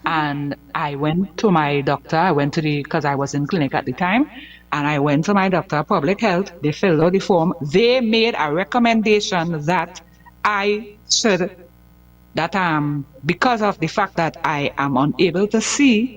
Speaker 3: and I went to my doctor. I went to because I was in clinic at the time, and I went to my doctor, public health. They filled out the form. They made a recommendation that I should, that because of the fact that I am unable to see,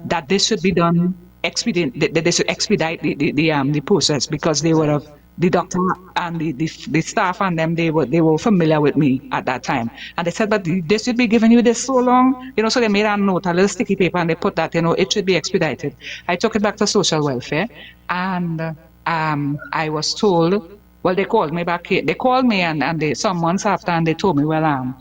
Speaker 3: that this should be done expedient, that they should expedite the process, because they would have,
Speaker 2: Right.
Speaker 3: the doctor and the staff and them, they were familiar with me at that time, and they said, but they should be giving you this so long, so they made a note, a little sticky paper, and they put that, it should be expedited. I took it back to social welfare, and I was told, well, they called me back here. They called me, and they, some months after, and they told me, well,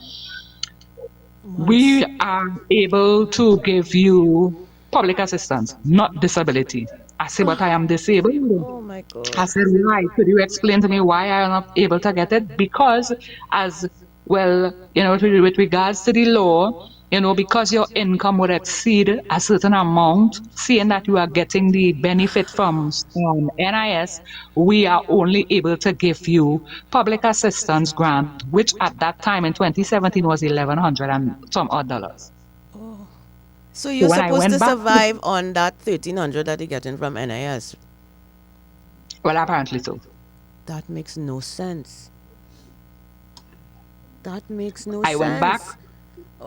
Speaker 2: Months.
Speaker 3: we are able to give you public assistance, not disability. I say, but I am disabled.
Speaker 2: Oh my
Speaker 3: I
Speaker 2: God.
Speaker 3: said, why? Could you explain to me why I am not able to get it? Because, as well, with regards to the law, because your income would exceed a certain amount, seeing that you are getting the benefit from NIS, we are only able to give you public assistance grant, which at that time in 2017 was 1,100 and some odd dollars.
Speaker 2: So
Speaker 3: So
Speaker 2: you're
Speaker 3: when I
Speaker 2: supposed
Speaker 3: went
Speaker 2: to
Speaker 3: back,
Speaker 2: survive on that 1,300 that you're getting from NIS.
Speaker 3: well, apparently so.
Speaker 2: That makes no sense. That makes no
Speaker 3: I went back.
Speaker 2: sense.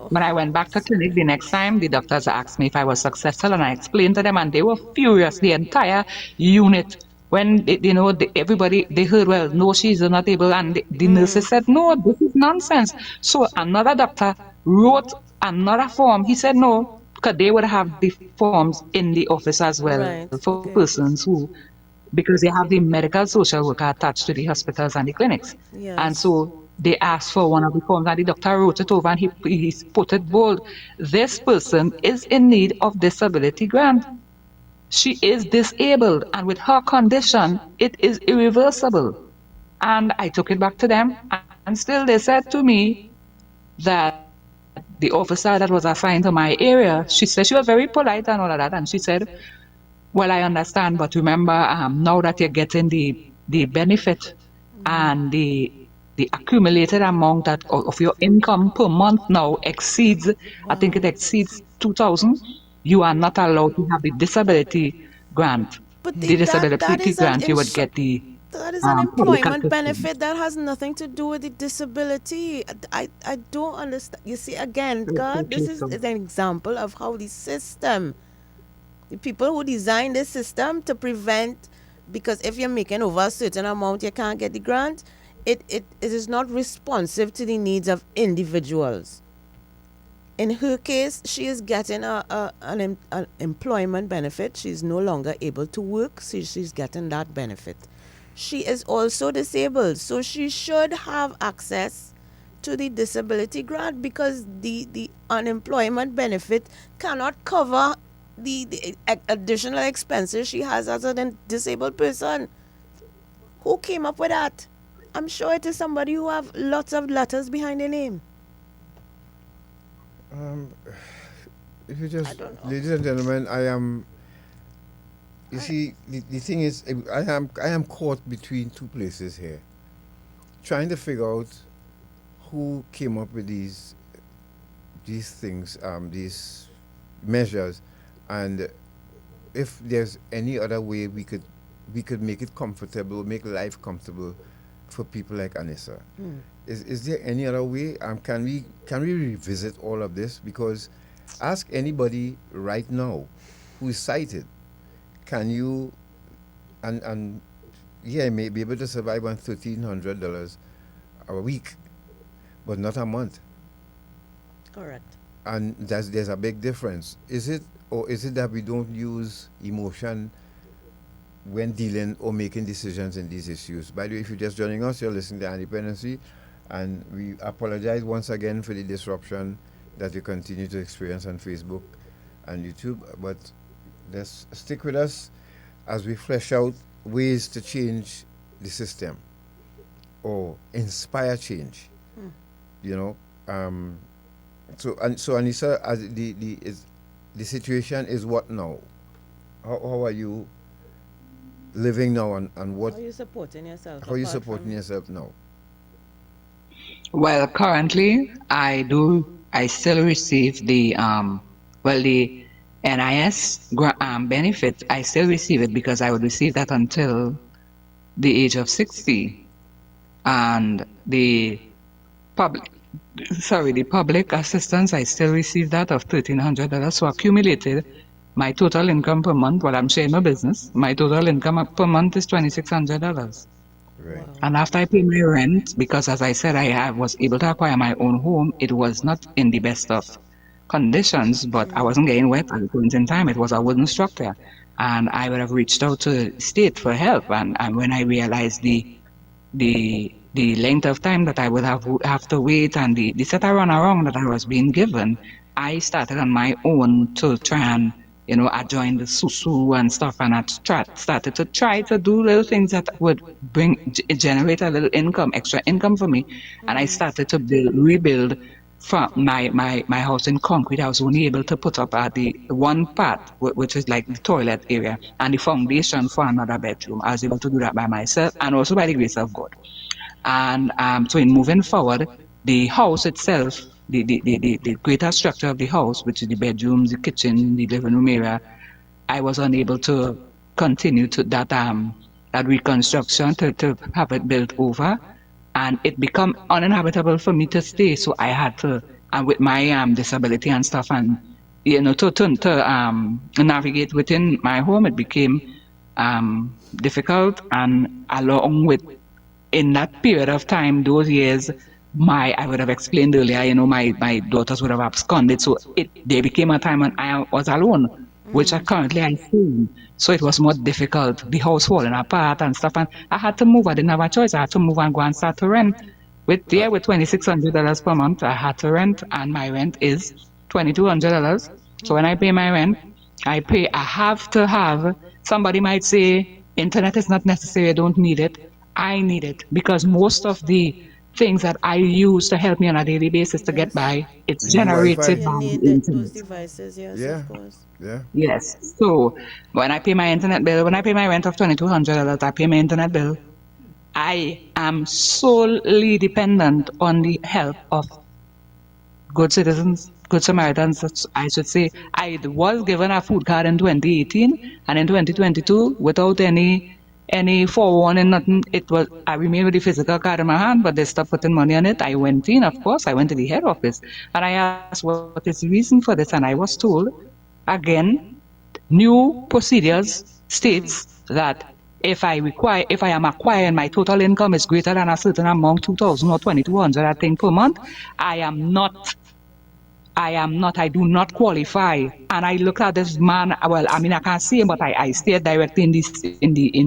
Speaker 3: When I went back to clinic the next time, the doctors asked me if I was successful, and I explained to them, and they were furious. The entire unit, when everybody, they heard, well, no, she's not able, and the nurses said, no, this is nonsense. So another doctor wrote another form. He said no, because they would have the forms in the office as well
Speaker 2: Right.
Speaker 3: for
Speaker 2: Okay.
Speaker 3: persons who, because they have the medical social worker attached to the hospitals and the clinics. And
Speaker 2: Yes.
Speaker 3: so they asked for one of the forms, and the doctor wrote it over, and he put it bold. This person is in need of disability grant. She is disabled, and with her condition, it is irreversible. And I took it back to them, and still they said to me that the officer that was assigned to my area, she said, she was very polite and all of that, and she said, well, I understand, but remember, now that you're getting the benefit and the accumulated amount of your income per month now exceeds, I think
Speaker 2: Wow.
Speaker 3: it exceeds 2,000, you are not allowed to have the disability grant.
Speaker 2: But
Speaker 3: The
Speaker 2: that
Speaker 3: disability
Speaker 2: is an
Speaker 3: grant, you would get the public
Speaker 2: employment
Speaker 3: assistance.
Speaker 2: benefit that has nothing to do with the disability. I don't understand. You see, again, God, this is an example of how the people who designed this system to prevent, because if you're making over a certain amount, you can't get the grant. It is not responsive to the needs of individuals. In her case, she is getting an employment benefit. She's no longer able to work, so she's getting that benefit. She is also disabled, so she should have access to the disability grant, because the unemployment benefit cannot cover the additional expenses she has as a disabled person. Who came up with that? I'm sure it is somebody who have lots of letters behind their name.
Speaker 1: Um, if you
Speaker 2: I
Speaker 1: just,
Speaker 2: don't know.
Speaker 1: ladies and gentlemen, I am. You see, the thing is, I am caught between two places here, trying to figure out who came up with these things, these measures, and if there's any other way we could make it comfortable, make life comfortable for people like Aneesa. Is there any other way? Can we revisit all of this? Because ask anybody right now who is sighted, can you and yeah, may be able to survive on $1,300 a week, but not a month.
Speaker 2: Correct.
Speaker 1: And there's a big difference. Is it, or is it that we don't use emotion when dealing or making decisions in these issues? By the way, if you're just joining us, you're listening to Dependency, and we apologize once again for the disruption that you continue to experience on Facebook and YouTube. But let's stick with us as we flesh out ways to change the system or inspire change. You know, so Aneesa, as the situation is what now? How are you living now, and what,
Speaker 2: How are you supporting yourself?
Speaker 1: how are you
Speaker 2: apart
Speaker 1: supporting
Speaker 2: from-
Speaker 1: yourself now?
Speaker 3: Well, currently, I still receive the NIS benefit. I still receive it because I would receive that until the age of 60. And public, the public assistance, I still receive that of $1,300. So accumulated, My total income per month, well, I'm sharing my business. My total income per month is $2,600.
Speaker 1: Right.
Speaker 2: Wow.
Speaker 3: And after I pay my rent, because as I said, was able to acquire my own home, it was not in the best of conditions, but I wasn't getting wet at the point in time. It was a wooden structure. And I would have reached out to the state for help. And when I realized the length of time that I would have to wait and the set around around that I was being given, I started on my own to try and I joined the susu and stuff, and started to try to do little things that would generate a little income, extra income for me, and I started to rebuild from my house in concrete. I was only able to put up at the one part, which is like the toilet area, and the foundation for another bedroom. I was able to do that by myself and also by the grace of God. And so in moving forward, the house itself, the greater structure of the house, which is the bedrooms, the kitchen, the living room area, I was unable to continue to that reconstruction to have it built over, and it become uninhabitable for me to stay. So I had to, and with my disability and stuff, and to navigate within my home, it became difficult. And along with in that period of time, those years, I would have explained earlier, my daughters would have absconded. So there became a time when I was alone, which currently I see. So it was more difficult, the house falling apart and stuff. And I had to move. I didn't have a choice. I had to move and go and start to rent. With $2,600 per month, I had to rent, and my rent is $2,200. So when I pay my rent, I have to have, somebody might say, internet is not necessary, I don't need it. I need it because most of the things that I use to help me on a daily basis to get
Speaker 2: Yes.
Speaker 3: by, it's
Speaker 1: You need Wi-Fi.
Speaker 3: generated
Speaker 2: You
Speaker 3: by the
Speaker 2: need those
Speaker 3: internet.
Speaker 2: devices, yes,
Speaker 1: Yeah.
Speaker 2: of course.
Speaker 1: Yeah.
Speaker 3: Yes. So when I pay my internet bill, when I pay my rent of $2,200, I pay my internet bill. I am solely dependent on the help of good citizens, good Samaritans, I should say. I was given a food card in 2018, and in 2022, without any forewarning, nothing. It was I remained with the physical card in my hand, but they stopped putting money on it. I went in, of course, I went to the head office, and I asked what is the reason for this, and I was told again, new procedures states that if I am acquiring my total income is greater than a certain amount, 2,000 or 2,200, I think per month, I am not I do not qualify. And I looked at this man, well, I mean, I can't see him, but I stared directly in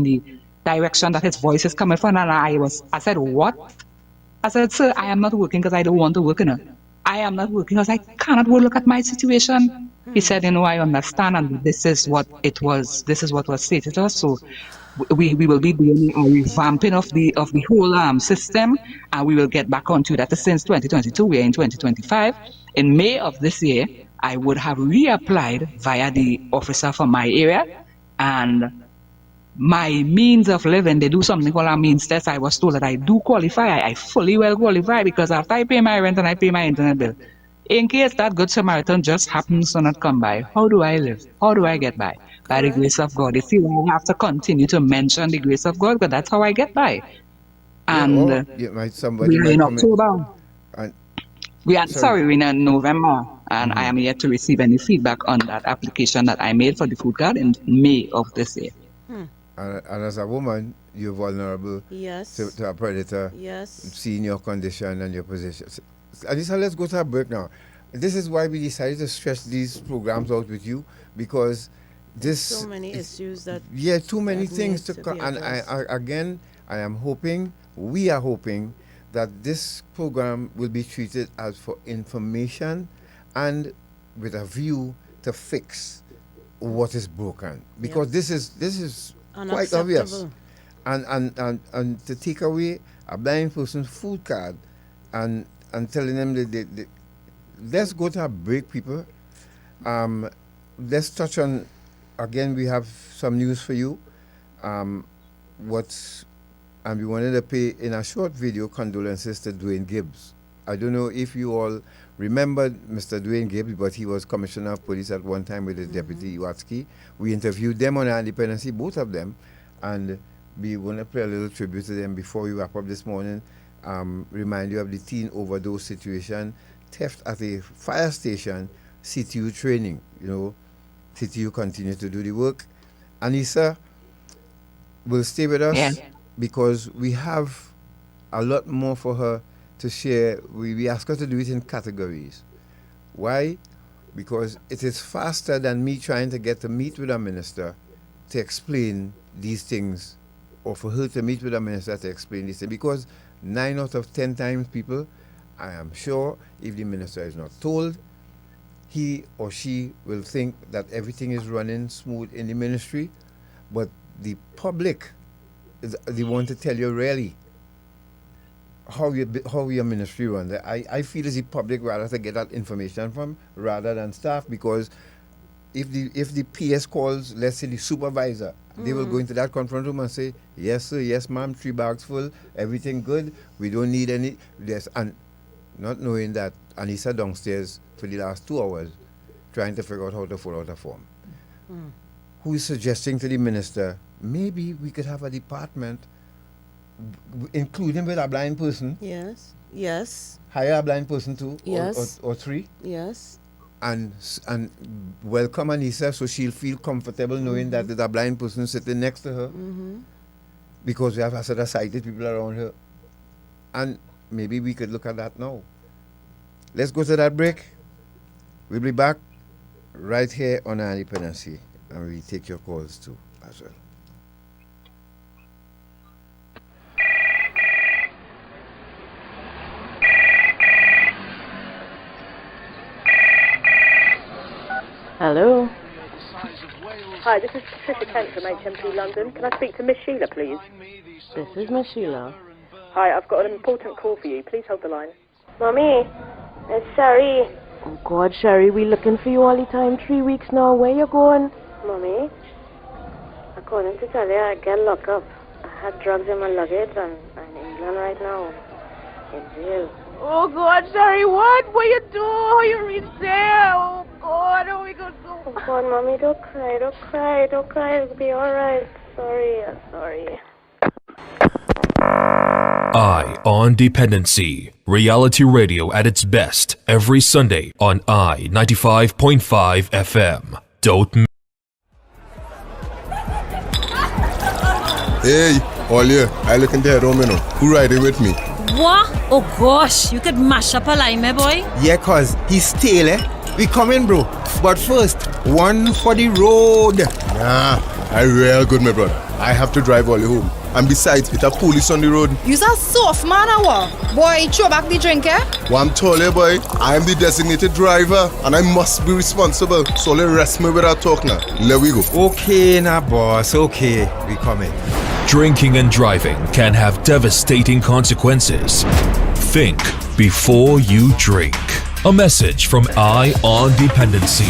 Speaker 3: the direction that his voice is coming from. And I said, what? I said, sir, I am not working because I don't want to work, I am not working because I cannot look at my situation. He said, I understand. And this is what it was. This is what was stated to us. So we will be doing a revamping of the whole system, and we will get back onto that. Since 2022, we are in 2025. In May of this year, I would have reapplied via the officer from my area, and my means of living, they do something called a means test. I was told that I do qualify. I fully well qualify because after I pay my rent and I pay my internet bill, in case that good Samaritan just happens to not come by, how do I live? How do I get by? By the
Speaker 2: Correct.
Speaker 3: grace of God. You see, I have to continue to mention the grace of God because that's how I get by.
Speaker 1: Yeah.
Speaker 3: And
Speaker 1: Or you might
Speaker 3: we
Speaker 1: somebody
Speaker 3: are
Speaker 1: might
Speaker 3: in
Speaker 1: come in
Speaker 3: October.
Speaker 1: and
Speaker 3: We are
Speaker 1: sorry.
Speaker 3: sorry, we're in November, and I am yet to receive any feedback on that application that I made for the food card in May of this year.
Speaker 1: And as a woman, you're vulnerable
Speaker 2: Yes.
Speaker 1: to a predator
Speaker 2: Yes.
Speaker 1: seeing your condition and your position. Anissa, let's go to a break now. This is why we decided to stretch these programs out with you because
Speaker 2: So
Speaker 1: this
Speaker 2: many
Speaker 1: is,
Speaker 2: issues that
Speaker 1: yeah, too many
Speaker 2: that
Speaker 1: things
Speaker 2: need
Speaker 1: to
Speaker 2: to
Speaker 1: come.
Speaker 2: be
Speaker 1: And
Speaker 2: addressed.
Speaker 1: again, I am hoping, we are hoping that this program will be treated as for information and with a view to fix what is broken
Speaker 2: Yep.
Speaker 1: because this is quite obvious,
Speaker 2: Unacceptable.
Speaker 1: and to take away a blind person's food card and telling them that let's go to a break, people. um let's touch on, again, we have some news for you. um what's And we wanted to pay in a short video condolences to Dwayne Gibbs. I don't know if you all remember Mr. Dwayne Gibbs, but he was commissioner of police at one time with his deputy Iwatsky. We interviewed them on our Dependency, both of them, and we want to play a little tribute to them before we wrap up this morning. Remind you of the teen overdose situation, theft at a fire station, CTU training. Titi continue to do the work. Aneesa will stay with
Speaker 3: Yeah.
Speaker 1: us because we have a lot more for her to share. We ask her to do it in categories. Why? Because it is faster than me trying to get to meet with a minister to explain these things, or for her to meet with a minister to explain these things. Because 9 out of 10 times, people, I am sure, if the minister is not told, he or she will think that everything is running smooth in the ministry, but the public, they want to tell you really how your ministry runs. I feel as the public rather to get that information from rather than staff, because if the PS calls, let's say the supervisor, they will go into that conference room and say, yes sir, yes ma'am, 3 bags full, everything good, we don't need any this, and not knowing that Aneesa downstairs for the last 2 hours trying to figure out how to fill out a form. Who is suggesting to the minister, maybe we could have a department including with a blind person,
Speaker 2: Yes. Yes.
Speaker 1: hire a blind person too,
Speaker 2: Yes.
Speaker 1: or 3,
Speaker 2: Yes.
Speaker 1: and welcome Aneesa so she'll feel comfortable knowing that there's a blind person sitting next to her, because we have a set of sighted people around her. And maybe we could look at that now. Let's go to that break. We'll be back right here on our Dependency, and we take your calls too as well.
Speaker 4: Hello.
Speaker 5: Hi, this is Patricia Kent from HMP London. Can I speak to Miss Sheila, please?
Speaker 4: This is Miss Sheila.
Speaker 5: Hi, I've got an important call for you. Please hold the line.
Speaker 6: Mommy, it's Sherry.
Speaker 4: Oh God, Sherry, we looking for you all the time. 3 weeks now. Where you going?
Speaker 6: Mommy, I'm calling to tell you I get locked up. I had drugs in my luggage and I'm in England right now. In jail.
Speaker 4: Oh God, Sherry, what? What you do? How you reach there? Oh God, how we gonna do?
Speaker 6: Oh God, Mommy, don't cry, don't cry, don't cry. It'll be alright. Sorry, I'm sorry.
Speaker 7: Eye on Dependency. Reality radio at its best every Sunday on I 95.5 FM. Don't
Speaker 8: Hey, all you, I looking there, home, you know. Who riding with me?
Speaker 9: What? Oh gosh, you could mash up a line, my boy.
Speaker 1: Yeah, cause he's still, we coming, bro. But first, one for the road.
Speaker 8: Nah, I real good, my brother. I have to drive all you home. And besides, it's a police on the road.
Speaker 10: You's a soft man, or what? Boy, throw back the drink, eh?
Speaker 8: Well, I'm told you, boy, I'm the designated driver and I must be responsible. So let rest me with that talk now. Let we go.
Speaker 1: Okay, now, boss. Okay, we coming.
Speaker 7: Drinking and driving can have devastating consequences. Think before you drink. A message from Eye on Dependency.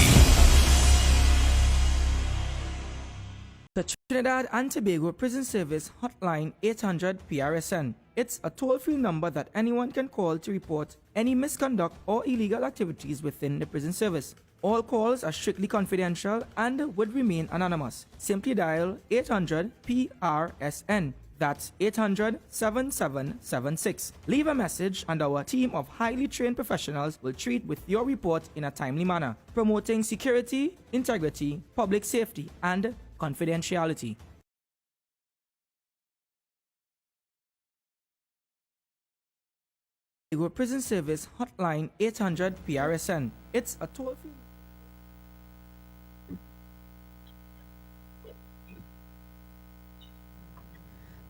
Speaker 11: The Trinidad and Tobago Prison Service Hotline 800 PRSN. It's a toll-free number that anyone can call to report any misconduct or illegal activities within the prison service. All calls are strictly confidential and would remain anonymous. Simply dial 800 PRSN. That's 800-7776. Leave a message and our team of highly trained professionals will treat with your report in a timely manner, promoting security, integrity, public safety, and confidentiality. Your prison service hotline 800 PRSN. It's a toll-free.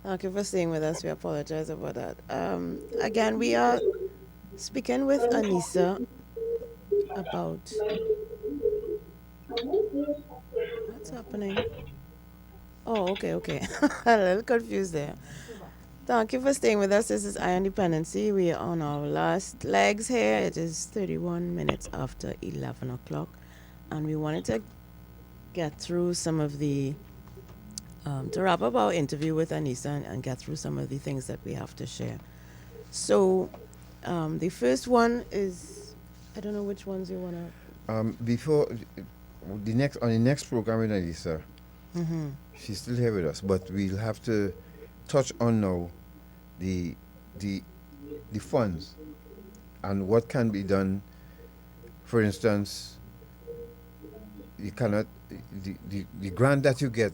Speaker 2: Thank you for staying with us. We apologize about that. Again, we are speaking with Aneesa about what's happening. Oh, okay. A little confused there. Thank you for staying with us. This is Eye on Dependency. We are on our last legs here. It is 31 minutes after 11 o'clock. And we wanted to get through some of the to wrap up our interview with Aneesa and get through some of the things that we have to share. So, the first one is, I don't know which ones you want to...
Speaker 1: Before, on the next program with Aneesa, she's still here with us, but we'll have to touch on now the funds and what can be done. For instance, you cannot the grant that you get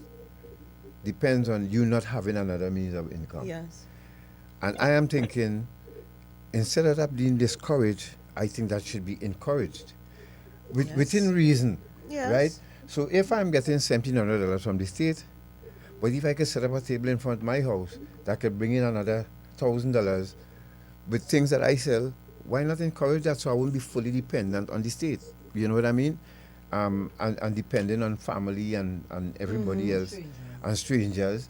Speaker 1: depends on you not having another means of income.
Speaker 2: Yes.
Speaker 1: And I am thinking, instead of that being discouraged, I think that should be encouraged. Within reason.
Speaker 2: Yes.
Speaker 1: Right? So if I'm getting $1,700 from the state, but if I could set up a table in front of my house that could bring in another $1,000 with things that I sell, why not encourage that so I won't be fully dependent on the state? You know what I mean? And depending on family and everybody else and strangers.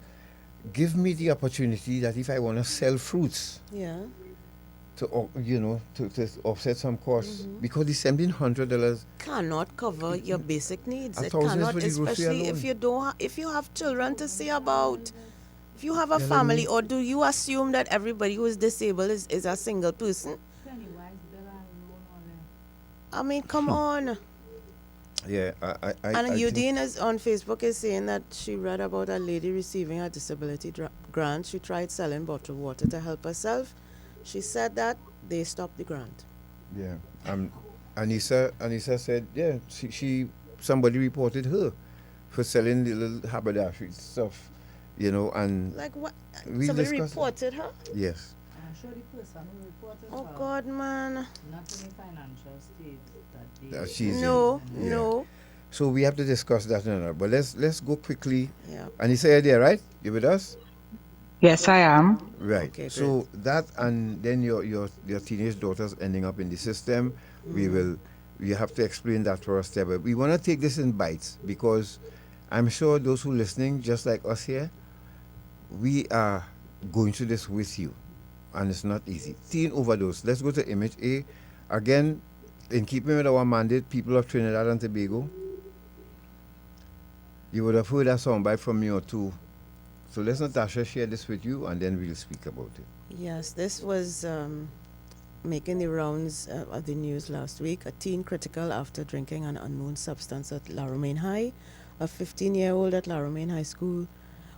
Speaker 1: Give me the opportunity that if I want to sell fruits, to offset some costs, because the $1,700
Speaker 2: cannot cover your basic needs. It
Speaker 1: $1,000
Speaker 2: cannot,
Speaker 1: for the grocery
Speaker 2: especially
Speaker 1: alone.
Speaker 2: if you have children to see about. If you have a family, or do you assume that everybody who is disabled is a single person? I mean, come on.
Speaker 1: Yeah,
Speaker 2: And
Speaker 1: I
Speaker 2: Udine is on Facebook is saying that she read about a lady receiving a disability grant. She tried selling bottled water to help herself. She said that they stopped the grant.
Speaker 1: Yeah. Aneesa said, yeah, somebody reported her for selling the little haberdashery stuff, and
Speaker 2: like what?
Speaker 1: we
Speaker 2: Somebody
Speaker 1: discussed
Speaker 2: reported her?
Speaker 1: Yes.
Speaker 12: I'm sure the person who reported
Speaker 2: Oh
Speaker 12: her
Speaker 2: God, man.
Speaker 12: not in the financial state that they
Speaker 1: She's
Speaker 2: no,
Speaker 1: in. Yeah.
Speaker 2: no.
Speaker 1: So we have to discuss that another. But let's go quickly.
Speaker 2: Yeah.
Speaker 1: Aneesa, you're there, right? You with us?
Speaker 3: Yes, I am.
Speaker 1: Right.
Speaker 2: Okay,
Speaker 1: so that, and then your teenage daughters ending up in the system, we have to explain that for us there. But we want to take this in bites, because I'm sure those who are listening, just like us here, we are going through this with you, and it's not easy. Teen overdose. Let's go to image A. Again, in keeping with our mandate, people of Trinidad and Tobago, you would have heard a soundbite from me or two. So let's Natasha share this with you, and then we'll speak about it.
Speaker 2: Yes, this was making the rounds of the news last week. A teen critical after drinking an unknown substance at La Romaine High. A 15-year-old at La Romaine High School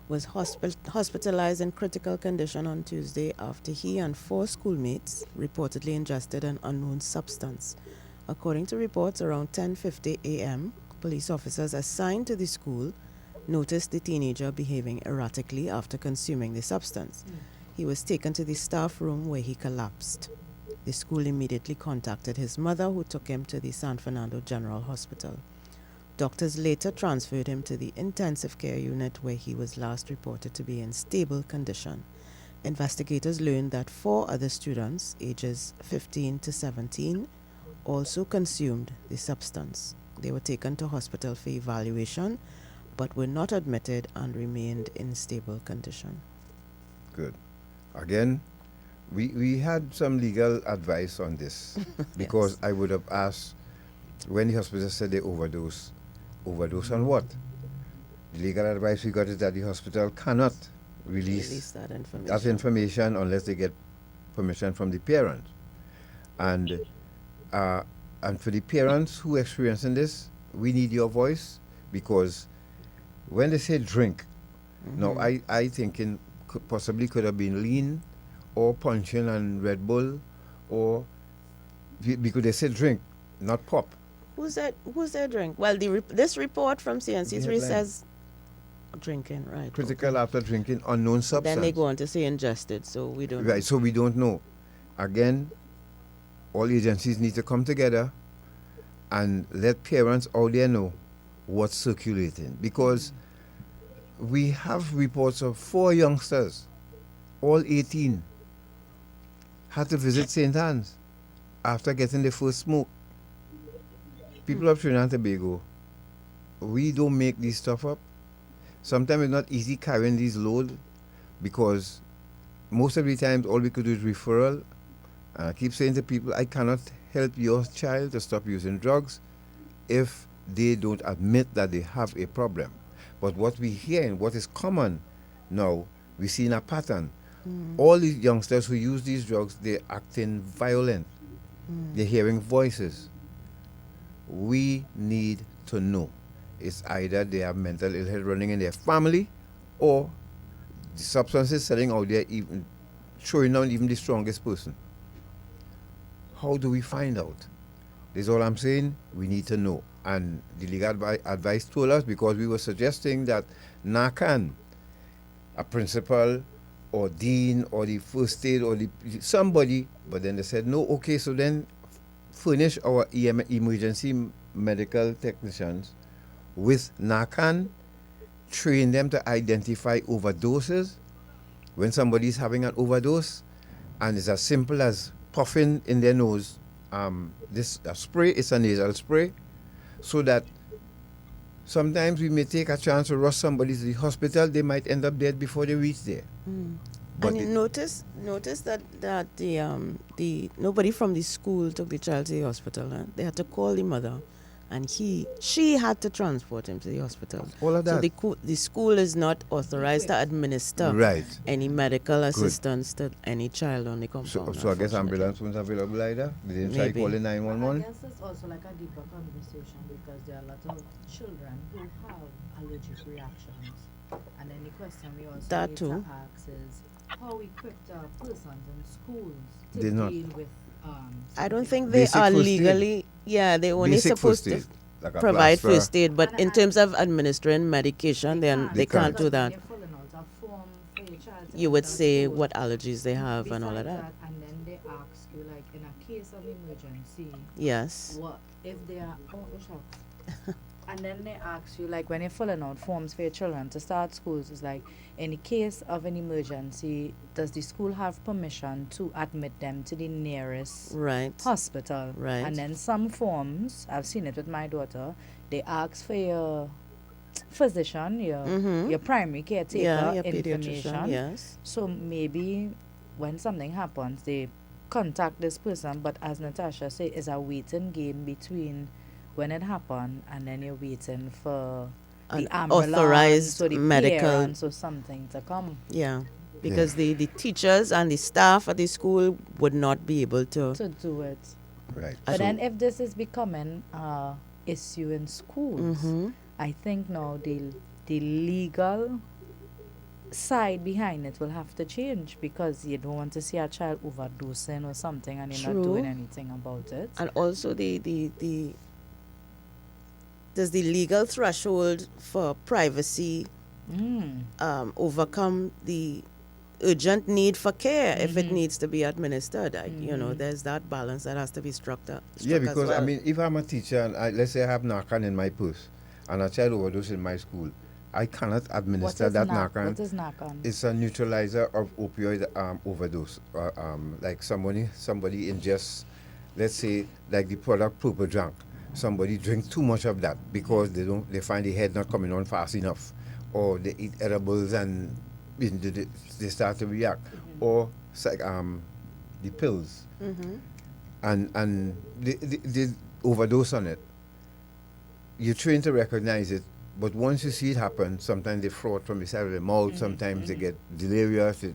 Speaker 2: was hospitalized in critical condition on Tuesday after he and 4 schoolmates reportedly ingested an unknown substance. According to reports, around 10:50 a.m., police officers assigned to the school noticed the teenager behaving erratically after consuming the substance. He was taken to the staff room where he collapsed. The school immediately contacted his mother, who took him to the San Fernando General Hospital. Doctors later transferred him to the intensive care unit, where he was last reported to be in stable condition. Investigators learned that 4 other students, ages 15 to 17, also consumed the substance. They were taken to hospital for evaluation, but were not admitted and remained in stable condition.
Speaker 1: Good. Again, we had some legal advice on this, because
Speaker 2: Yes.
Speaker 1: I would have asked, when the hospital said they overdose on what? The legal advice we got is that the hospital cannot release
Speaker 2: that information.
Speaker 1: that information unless they get permission from the parents. And for the parents who are experiencing this, we need your voice, because when they say drink, now I thinking possibly could have been lean or punching and Red Bull, or because they say drink, not pop.
Speaker 2: Who's that drink? Well, this report from CNC3
Speaker 1: headline.
Speaker 2: says drinking, right?
Speaker 1: Critical after drinking unknown substance.
Speaker 2: Then they go on to say ingested, so we don't know.
Speaker 1: Right, so we don't know. Again, all agencies need to come together and let parents out there know what's circulating, because we have reports of 4 youngsters, all 18, had to visit St. Anne's after getting the first smoke. People of Trinidad and Tobago, we don't make this stuff up. Sometimes it's not easy carrying these loads, because most of the times all we could do is referral. And I keep saying to people, I cannot help your child to stop using drugs if they don't admit that they have a problem. But what we hear and what is common now, we see in a pattern. All these youngsters who use these drugs, they're acting violent. They're hearing voices. We need to know. It's either they have mental illness running in their family, or the substances selling out there, even showing down even the strongest person. How do we find out? This is all I'm saying. We need to know. And the legal advice told us, because we were suggesting that NACAN, a principal or dean or the first aid or somebody, but then they said no. Okay, so then furnish our emergency medical technicians with NACAN, train them to identify overdoses when somebody is having an overdose, and it's as simple as puffing in their nose. This spray is a nasal spray, so that sometimes we may take a chance to rush somebody to the hospital. They might end up dead before they reach there. But
Speaker 2: and you notice that the nobody from the school took the child to the hospital. Huh? They had to call the mother, and she had to transport him to the hospital.
Speaker 1: All of that.
Speaker 2: So the school is not authorized to administer any medical assistance to any child on the compound.
Speaker 1: So I guess ambulance wasn't available either. They didn't try calling 911.
Speaker 12: I guess it's also like a deeper conversation, because there are a lot of children who have allergic reactions. And then the question we also need to ask is, how equipped are persons in schools to deal with
Speaker 2: I don't think they are legally, they're only supposed to provide first aid, but in terms of administering medication, they can't do that. You would say what allergies they have and all of that.
Speaker 12: And then they ask you, like, in a case of emergency,
Speaker 2: yes,
Speaker 12: what if they are and then they ask you, like, when you're filling out forms for your children to start schools, it's like, in the case of an emergency, does the school have permission to admit them to the nearest hospital?
Speaker 2: Right.
Speaker 12: And then some forms, I've seen it with my daughter, they ask for your physician, your primary caretaker
Speaker 2: your
Speaker 12: information.
Speaker 2: pediatrician, yes.
Speaker 12: So maybe when something happens, they contact this person, but as Natasha said, it's a waiting game between when it happened and then you're waiting for the ambulance
Speaker 2: authorized
Speaker 12: or the
Speaker 2: medical
Speaker 12: parents or something to come.
Speaker 2: Yeah, because the teachers and the staff at the school would not be able to
Speaker 12: do it.
Speaker 1: Right.
Speaker 12: But then if this is becoming an issue in schools, I think now the legal side behind it will have to change, because you don't want to see a child overdosing or something and you're not doing anything about it.
Speaker 2: And also does the legal threshold for privacy overcome the urgent need for care if it needs to be administered? There's that balance that has to be struck
Speaker 1: Yeah, because
Speaker 2: as well.
Speaker 1: I mean, if I'm a teacher and let's say I have Narcan in my purse and a child overdose in my school, I cannot administer that Narcan.
Speaker 12: What is Narcan?
Speaker 1: It's a neutralizer of opioid overdose. Like somebody ingests, let's say, like the product Purple Drunk. Somebody drinks too much of that because they find the head not coming on fast enough, or they eat edibles and they start to react, or it's like the pills, and they overdose on it. You're trained to recognize it, but once you see it happen, sometimes they throw it from the side of the mouth, sometimes they get delirious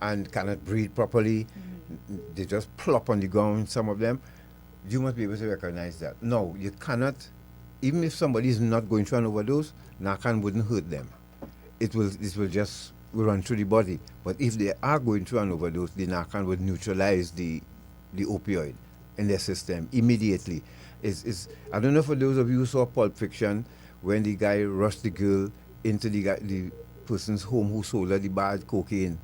Speaker 1: and cannot breathe properly. They just plop on the ground, some of them. You must be able to recognize that. No, you cannot, even if somebody is not going through an overdose, Narcan wouldn't hurt them. This will just run through the body. But if they are going through an overdose, the Narcan would neutralize the opioid in their system immediately. I don't know, for those of you who saw Pulp Fiction, when the guy rushed the girl into the person's home who sold her the bad cocaine,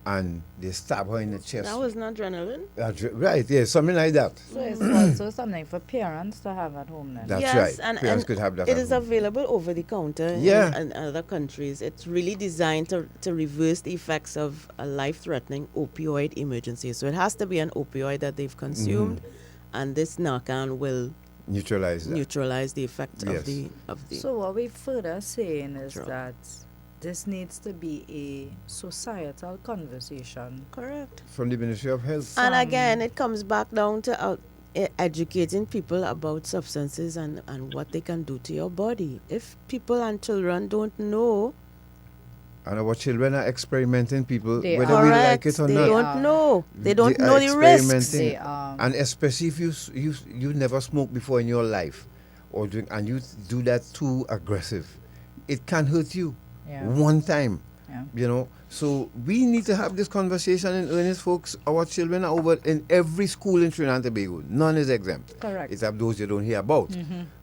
Speaker 1: and they stabbed her in the chest.
Speaker 2: That was not adrenaline?
Speaker 1: Right, yeah, something like that.
Speaker 12: So it's also something for parents to have at home then.
Speaker 1: That's right. Parents could have that
Speaker 2: it
Speaker 1: at
Speaker 2: is
Speaker 1: home.
Speaker 2: available over the counter in other countries. It's really designed to reverse the effects of a life-threatening opioid emergency. So it has to be an opioid that they've consumed, and this Narcan will
Speaker 1: neutralize
Speaker 2: the effects of the.
Speaker 12: So what we're further saying is that this needs to be a societal conversation.
Speaker 2: Correct.
Speaker 1: From the Ministry of Health.
Speaker 2: And again, it comes back down to educating people about substances and what they can do to your body. If people and children don't know.
Speaker 1: And our children are experimenting, people,
Speaker 12: they
Speaker 1: whether we like it or
Speaker 2: they
Speaker 1: not.
Speaker 2: Don't know. They don't know the risks.
Speaker 1: And especially if you never smoked before in your life, or drink, and you do that too aggressive, it can hurt you. One time, so we need to have this conversation in earnest, folks. Our children are over in every school in Trinidad and Tobago. None is exempt.
Speaker 12: Correct.
Speaker 1: Except those you don't hear about.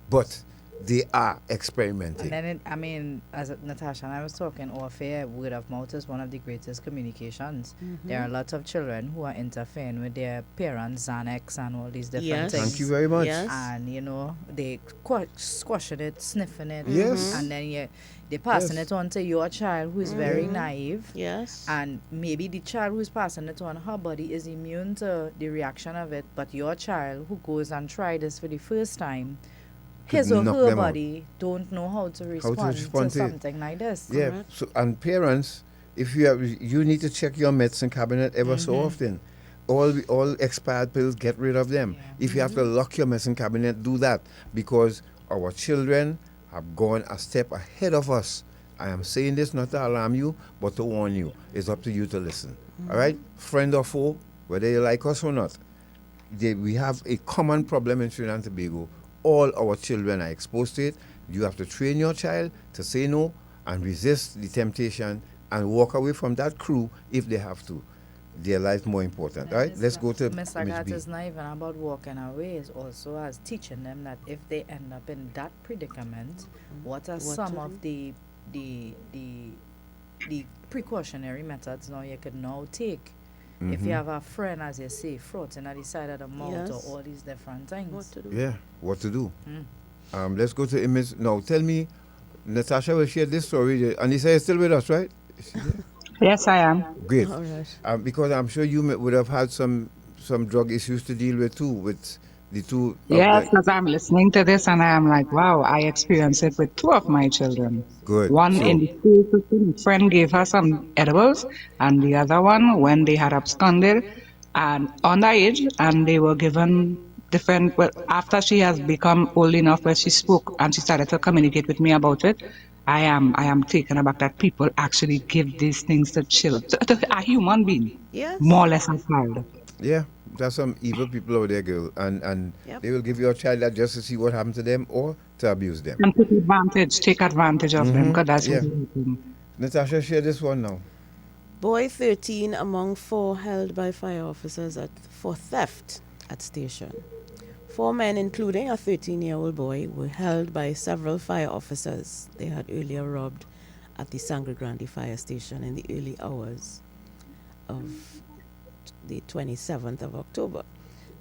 Speaker 1: But they are experimenting.
Speaker 12: And then, as Natasha and I was talking off air, word of mouth is one of the greatest communications. There are lots of children who are interfering with their parents, Xanax, and all these different things.
Speaker 1: Thank you very much.
Speaker 12: And, they squashing it, sniffing it.
Speaker 1: Yes.
Speaker 12: And then they're passing it on to your child who is very naive.
Speaker 2: Yes.
Speaker 12: And maybe the child who's passing it on, her body is immune to the reaction of it. But your child who goes and tries this for the first time, his or her body don't know how to respond to something like this.
Speaker 1: Yeah.
Speaker 12: Correct?
Speaker 1: So, and parents, if you need to check your medicine cabinet ever so often. All expired pills, get rid of them. If you have to lock your medicine cabinet, do that, because our children have gone a step ahead of us. I am saying this not to alarm you, but to warn you. It's up to you to listen. All right, friend or foe, whether you like us or not, we have a common problem in Trinidad and Tobago. All our children are exposed to it. You have to train your child to say no and resist the temptation and walk away from that crew if they have to. Their life more important, right? Let's go to
Speaker 12: Miss Agatha, is not even about walking away. It's also as teaching them that if they end up in that predicament, what are some of the precautionary methods now you could now take? If you have a friend, as you say, frothing at the side of the mouth or all these different things.
Speaker 2: What to do?
Speaker 1: Yeah, what to do. Let's go to image. Now, tell me, Natasha will share this story. Aneesa is still with us, right?
Speaker 3: Yes, I am.
Speaker 1: Great.
Speaker 2: All right.
Speaker 1: Because I'm sure you would have had some drug issues to deal with too, with the two.
Speaker 3: Yes, because I'm listening to this and I am like, wow, I experienced it with two of my children.
Speaker 1: Good.
Speaker 3: One in the school system, a friend gave her some edibles, and the other one when they had absconded and underage, and they were given different. Well, after she has become old enough where she spoke and she started to communicate with me about it, I am taken aback that people actually give these things to children, to a human being, more or less a child.
Speaker 1: Yeah, there's some evil people out there, girl, and they will give your child that just to see what happened to them or to abuse them.
Speaker 3: And take advantage of them, because that's what happened.
Speaker 1: Natasha, share this one now.
Speaker 2: Boy 13 among 4 held by fire officers for theft at station. 4 men, including a 13-year-old boy, were held by several fire officers. They had earlier robbed at the Sangre Grande fire station in the early hours of the 27th of October.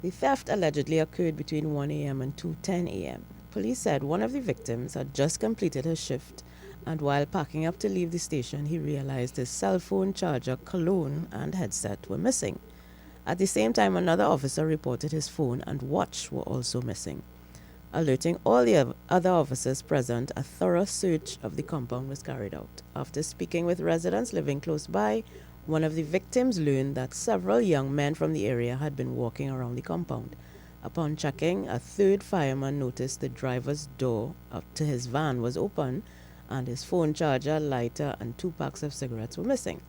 Speaker 2: The theft allegedly occurred between 1 a.m. and 2:10 a.m. Police said one of the victims had just completed his shift, and while packing up to leave the station, he realized his cell phone, charger, cologne, and headset were missing. At the same time, another officer reported his phone and watch were also missing. Alerting all the other officers present, a thorough search of the compound was carried out. After speaking with residents living close by, one of the victims learned that several young men from the area had been walking around the compound. Upon checking, a third fireman noticed the driver's door up to his van was open and his phone charger, lighter, and 2 packs of cigarettes were missing.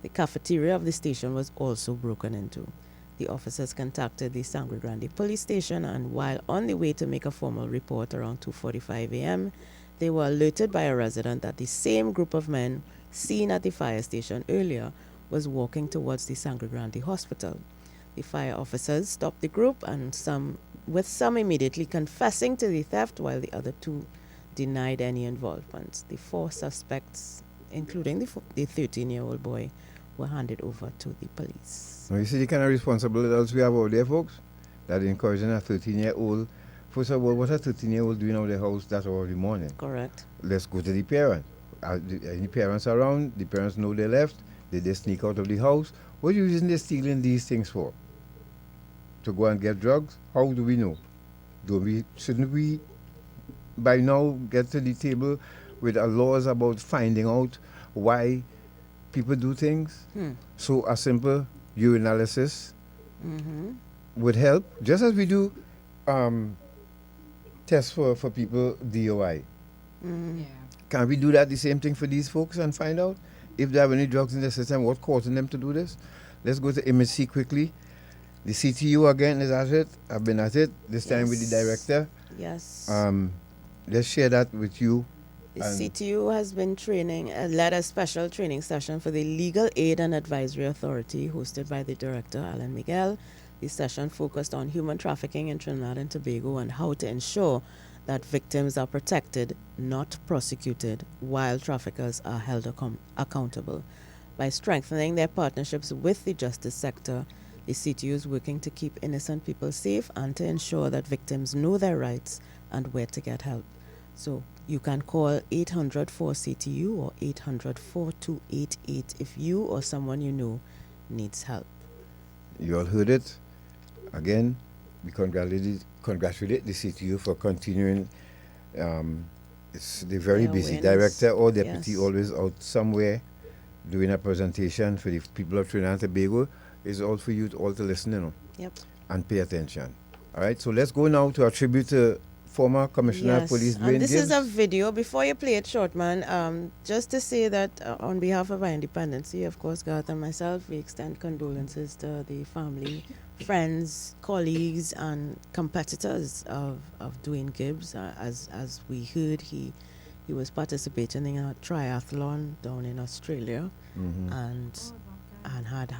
Speaker 2: The cafeteria of the station was also broken into. The officers contacted the Sangre Grande police station, and while on the way to make a formal report around 2:45 a.m., they were alerted by a resident that the same group of men seen at the fire station earlier was walking towards the Sangre Grande hospital. The fire officers stopped the group, and some immediately confessing to the theft, while the other 2 denied any involvement. The 4 suspects, including the 13-year-old boy, were handed over to the police.
Speaker 1: Now, you see the kind of responsible adults we have out there, folks, that encouraging a 13-year-old. First of all, what a 13-year-old doing out of the house that early morning?
Speaker 2: Correct.
Speaker 1: Let's go to the parent. Any parents around, the parents know they left, they sneak out of the house. What are you using they stealing these things for? To go and get drugs? How do we know? Shouldn't we by now get to the table with our laws about finding out why people do things? So a simple urinalysis would help, just as we do tests for people DOI. Can we do that, the same thing for these folks, and find out if they have any drugs in the system, what's causing them to do this? Let's go to Image C quickly. The CTU again is at it. I've been at it, this time with the director.
Speaker 2: Yes.
Speaker 1: Let's share that with you.
Speaker 2: The CTU has been led a special training session for the Legal Aid and Advisory Authority, hosted by the director, Alan Miguel. The session focused on human trafficking in Trinidad and Tobago and how to ensure that victims are protected, not prosecuted, while traffickers are held accountable. By strengthening their partnerships with the justice sector, the CTU is working to keep innocent people safe and to ensure that victims know their rights and where to get help. So you can call 800-4CTU or 800-4288 if you or someone you know needs help.
Speaker 1: You all heard it. Again, we congratulate the CTU for continuing. They're very busy. Director or deputy always out somewhere doing a presentation for the people of Trinidad and Tobago. It's all for you all to listen, and pay attention. All right, so let's go now to our tribute to former Commissioner of Police Dwayne
Speaker 2: and this
Speaker 1: Gibbs.
Speaker 2: is a video. Before you play it, Shortman, just to say that on behalf of our Independency, of course, Garth and myself, we extend condolences to the family, friends, colleagues, and competitors of Dwayne Gibbs. As we heard, he was participating in a triathlon down in Australia, and had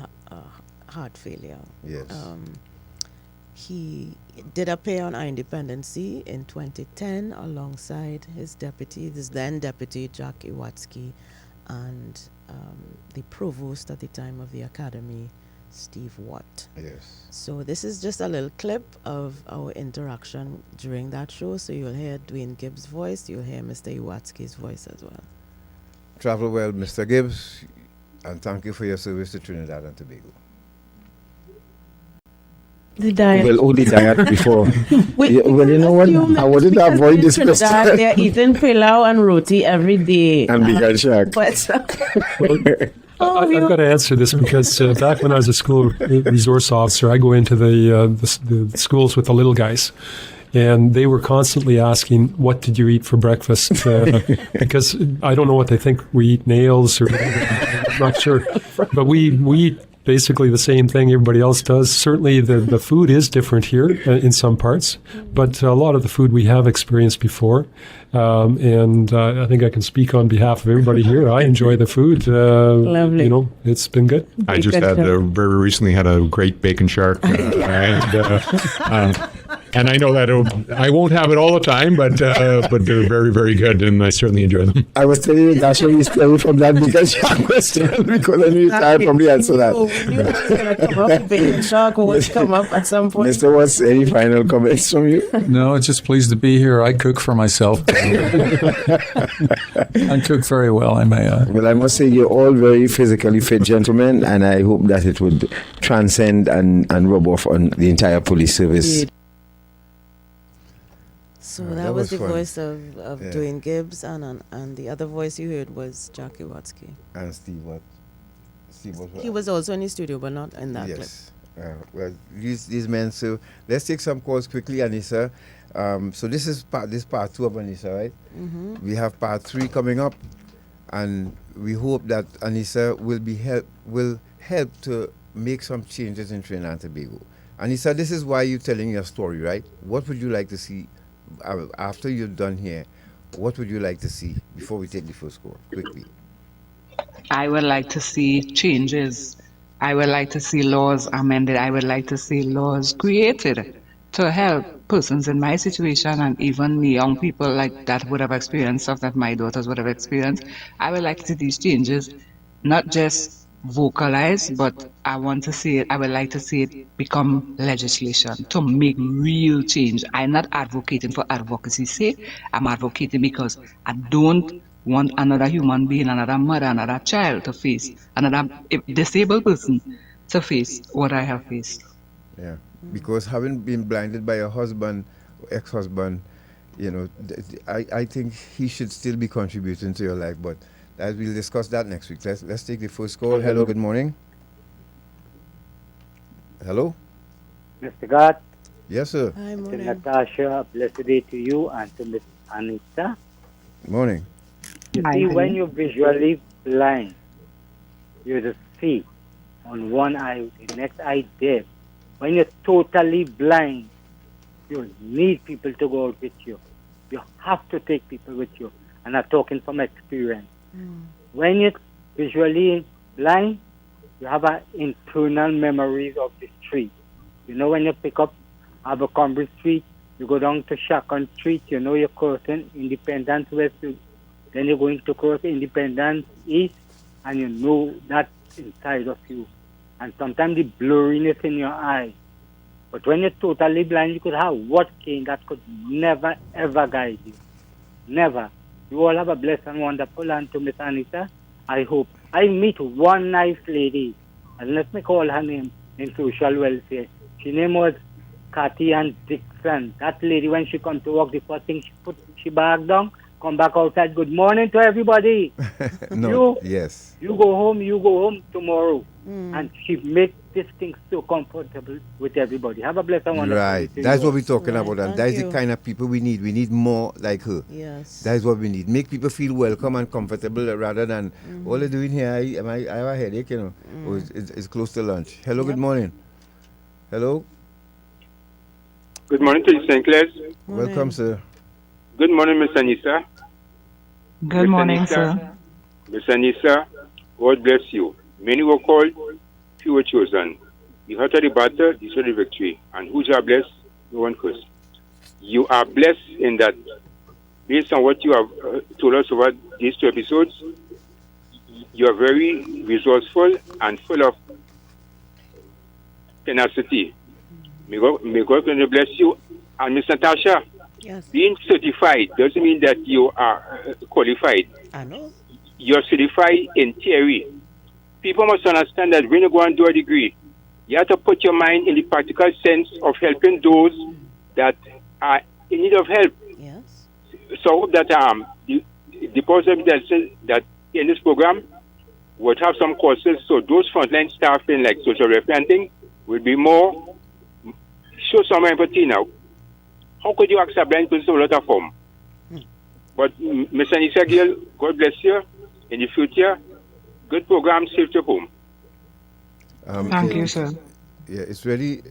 Speaker 2: heart failure.
Speaker 1: Yes.
Speaker 2: He did appear on Our Independency in 2010 alongside his then deputy, Jack Iwatsky, and the provost at the time of the academy, Steve Watt.
Speaker 1: Yes.
Speaker 2: So this is just a little clip of our interaction during that show. So you'll hear Dwayne Gibbs' voice, you'll hear Mr. Iwatsky's voice as well.
Speaker 1: Travel well, Mr. Gibbs, and thank you for your service to Trinidad and Tobago.
Speaker 13: The diet.
Speaker 14: Well, only diet before. Well, you know what? I wanted to avoid this question.
Speaker 13: They're eating pilau and roti every day.
Speaker 14: And vegan shack.
Speaker 13: But
Speaker 15: I've got to answer this because back when I was a school resource officer, I go into the schools with the little guys. And they were constantly asking, what did you eat for breakfast? Because I don't know what they think. We eat nails or I'm not sure. But we eat basically the same thing everybody else does. Certainly the food is different here in some parts, but a lot of the food we have experienced before. And I think I can speak on behalf of everybody here. I enjoy the food.
Speaker 13: Lovely.
Speaker 15: You know, it's been good.
Speaker 16: I just had very recently had a great bacon shark. And I know that I won't have it all the time, but they're very, very good, and I certainly enjoy them.
Speaker 14: I was telling you, Dasha, he's playing from that because shark question, because I knew I probably answer that.
Speaker 13: Bacon shark will come up at some point.
Speaker 14: Mr. Watts, any final comments from you?
Speaker 17: No, just pleased to be here. I cook for myself. I cook very well, I may add.
Speaker 14: Well, I must say you're all very physically fit gentlemen, and I hope that it would transcend and rub off on the entire police service.
Speaker 2: So that was the voice of Dwayne Gibbs, and the other voice you heard was Jack Iwatsky.
Speaker 1: And Steve Watt.
Speaker 2: He was also in the studio, but not in that clip.
Speaker 1: Yes. Well, these men. So let's take some calls quickly, Aneesa. So this is part 2 of Aneesa, right?
Speaker 2: Mm-hmm.
Speaker 1: We have part 3 coming up, and we hope that Aneesa will help to make some changes in Trinidad and Tobago. Aneesa, this is why you're telling your story, right? What would you like to see after you're done here? What would you like to see before we take the first call? Quickly.
Speaker 3: I would like to see changes. I would like to see laws amended. I would like to see laws created to help persons in my situation and even young people like that would have experienced stuff that my daughters would have experienced. I would like to see these changes, not just vocalized, but I want to see it. I would like to see it become legislation to make real change. I'm not advocating for advocacy's sake. I'm advocating because I don't want another human being, another mother, another child to face, another disabled person to face what I have faced.
Speaker 1: Yeah, because having been blinded by a husband, ex-husband, you know, I think he should still be contributing to your life, but we'll discuss that next week. Let's take the first call. Hello, good morning. Hello?
Speaker 18: Mr. God.
Speaker 1: Yes, sir.
Speaker 2: Hi,
Speaker 18: Mr.
Speaker 2: morning.
Speaker 18: Natasha, a blessed day to you and to Miss Aneesa.
Speaker 1: Morning.
Speaker 18: You see, when you're visually blind, you just see on one eye, the next eye dead. When you're totally blind, you need people to go out with you. You have to take people with you. And I'm talking from experience. When you're visually blind, you have internal memories of the street. You know, when you pick up Abercrombie Street You go down to Shacon Street, you know you're crossing Independence West, then you're going to cross Independence East, and you know that's inside of you. And sometimes the blurriness in your eye. But when you're totally blind, you could have what cane that could never, ever guide you. Never. You all have a blessed and wonderful, and to Miss Aneesa, I hope. I meet one nice lady, and let me call her name in social welfare. Her name was Cathy Ann Dixon. That lady, when she come to work, the first thing she put she bag down, come back outside. Good morning to everybody.
Speaker 1: Yes.
Speaker 18: You go home tomorrow. And she makes this thing so comfortable with everybody. Have a blessed and wonderful day
Speaker 1: Right.
Speaker 18: to
Speaker 1: That's
Speaker 18: you
Speaker 1: what
Speaker 18: all.
Speaker 1: we're talking about. And that's the
Speaker 2: you.
Speaker 1: kind of people we need. We need more like her.
Speaker 2: Yes.
Speaker 1: That's what we need. Make people feel welcome and comfortable rather than all they're doing here. I have a headache, you know. Or it's close to lunch. Hello, good morning. Hello.
Speaker 19: Good morning to you, St. Clair's.
Speaker 1: Welcome, sir.
Speaker 19: Good morning, Miss Aneesa.
Speaker 3: Good morning, sir.
Speaker 19: Miss Aneesa, God bless you. Many were called, few were chosen. You heard of the battle, you saw the victory. And who are blessed? No one cursed. You are blessed in that, based on what you have told us over these 2 episodes, you are very resourceful and full of tenacity. May God continue to bless you. And Miss Natasha, being certified doesn't mean that you are qualified.
Speaker 2: I know.
Speaker 19: You're certified in theory. People must understand that when you go and do a degree, you have to put your mind in the practical sense of helping those that are in need of help.
Speaker 2: Yes.
Speaker 19: So I hope that the person that in this program would have some courses, so those frontline staff in like social welfare and things will be more, show some empathy now. How could you accept blind person in a lot of form? But Mr. Aneesa Gill, God bless you. In the future, good program, safe to home.
Speaker 3: Thank you, sir.
Speaker 1: Yeah, it's really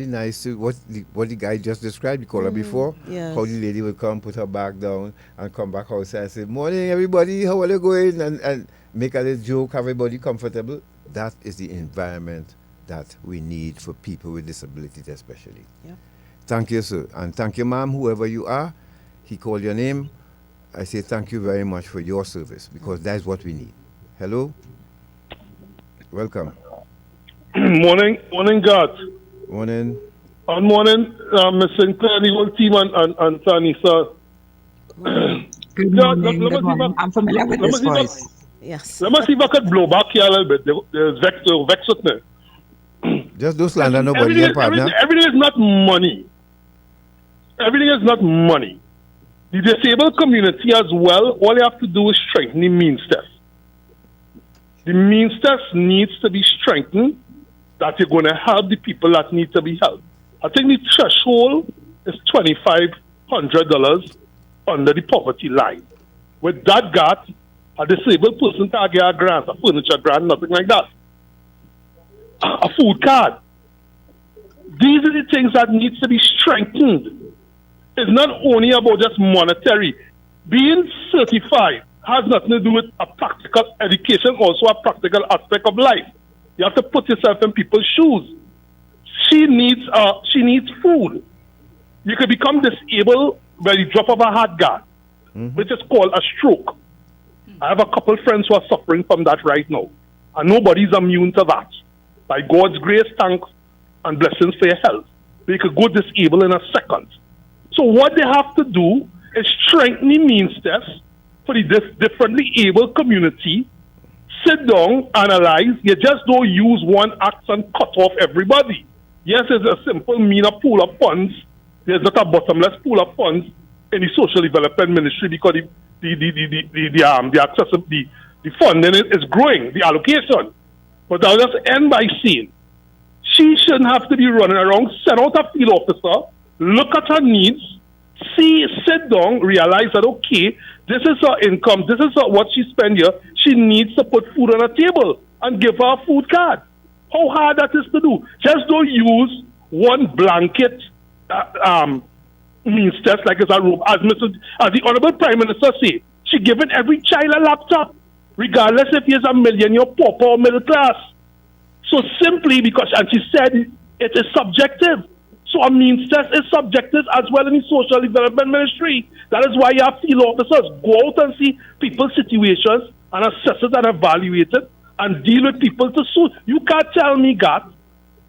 Speaker 1: nice to what the guy just described, the caller before.
Speaker 2: yes.
Speaker 1: How the lady would come, put her bag down, and come back outside and say, "Morning, everybody. How are you going?" And make a little joke, have everybody comfortable. That is the environment that we need for people with disabilities, especially.
Speaker 2: Yeah.
Speaker 1: Thank you, sir, and thank you, ma'am. Whoever you are, he called your name. I say thank you very much for your service because that's what we need. Hello. Welcome.
Speaker 20: Morning, God.
Speaker 1: Morning.
Speaker 20: Morning, Miss Sinclair, the whole team, and Aneesa.
Speaker 3: Good morning. Good morning. I'm familiar with this voice.
Speaker 2: Yes.
Speaker 20: Let me see if I could blow back here a little bit. There's vex with me.
Speaker 1: Just do slander nobody, your partner.
Speaker 20: Everything is not money. Everything is not money. The disabled community as well, all you have to do is strengthen the means test. The means test needs to be strengthened that you're going to help the people that need to be helped. I think the threshold is $2,500 under the poverty line. With that gap, a disabled person can't get a grant, a furniture grant, nothing like that. A food card. These are the things that needs to be strengthened. It's not only about just monetary. Being certified has nothing to do with a practical education, also a practical aspect of life. You have to put yourself in people's shoes. She needs food. You can become disabled by the drop of a heart guard, which is called a stroke. I have a couple friends who are suffering from that right now, and nobody's immune to that. By God's grace, thanks and blessings for your health, they could go disabled in a second. So what they have to do is strengthen the means test for the differently able community. Sit down, analyze. You just don't use one axe and cut off everybody. Yes, it's a simple mean of pool of funds. There's not a bottomless pool of funds in the social development ministry because the funding is growing, the allocation. But I'll just end by saying, she shouldn't have to be running around, send out a field officer, look at her needs, sit down, realize that, okay, this is her income, this is what she spends here. She needs to put food on the table and give her a food card. How hard that is to do? Just don't use one blanket means test like it's a robe. As the Honorable Prime Minister said, she given every child a laptop, regardless if he's a millionaire, pauper, or middle class. So simply because, and she said it is subjective. So a means test is subjected as well in the social development ministry. That is why you have field officers go out and see people's situations and assess it and evaluate it and deal with people to sue. You can't tell me, God,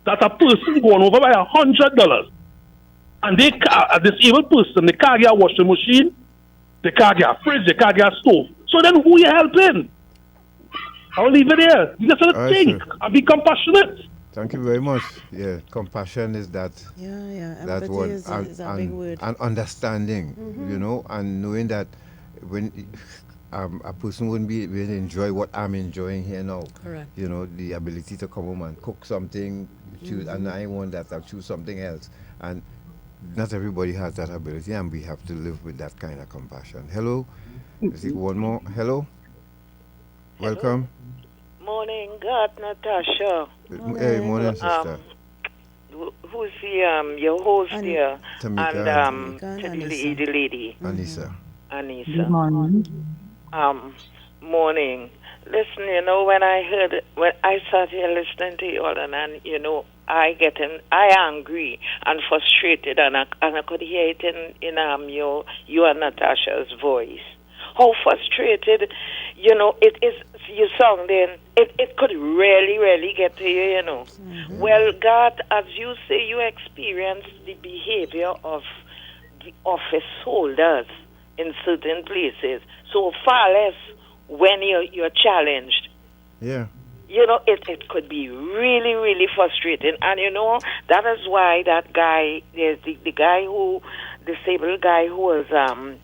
Speaker 20: that a person going over by $100 and they a disabled person, they can't get a washing machine, they can't get a fridge, they can't get a stove. So then who you helping? I'll leave it there. You just have to think and be compassionate.
Speaker 1: Thank you very much. Yeah, compassion is that. That
Speaker 2: Empathy
Speaker 1: one,
Speaker 2: is a big word.
Speaker 1: and understanding, you know, and knowing that when a person wouldn't be able to enjoy what I'm enjoying here now.
Speaker 2: Correct.
Speaker 1: You know, the ability to come home and cook something, choose, and I want that, I'll choose something else. And not everybody has that ability, and we have to live with that kind of compassion. Hello? I think one more. Hello? Welcome.
Speaker 21: Morning, God, Natasha.
Speaker 1: Hey, morning, sister.
Speaker 21: Who's your host here?
Speaker 1: Tamika
Speaker 21: and to the lady.
Speaker 1: Aneesa.
Speaker 21: Aneesa.
Speaker 3: Good morning.
Speaker 21: Morning. Listen, you know, when I sat here listening to you all, and you know, I angry and frustrated, and I could hear it in you and Natasha's voice. How frustrated, you know, it is. You sounding, it could really, really get to you, you know. Well, God, as you say, you experienced the behavior of the office holders in certain places. So far less when you're challenged.
Speaker 1: Yeah.
Speaker 21: You know, it could be really, really frustrating. And, you know, that is why that guy, there's the guy who, disabled guy who was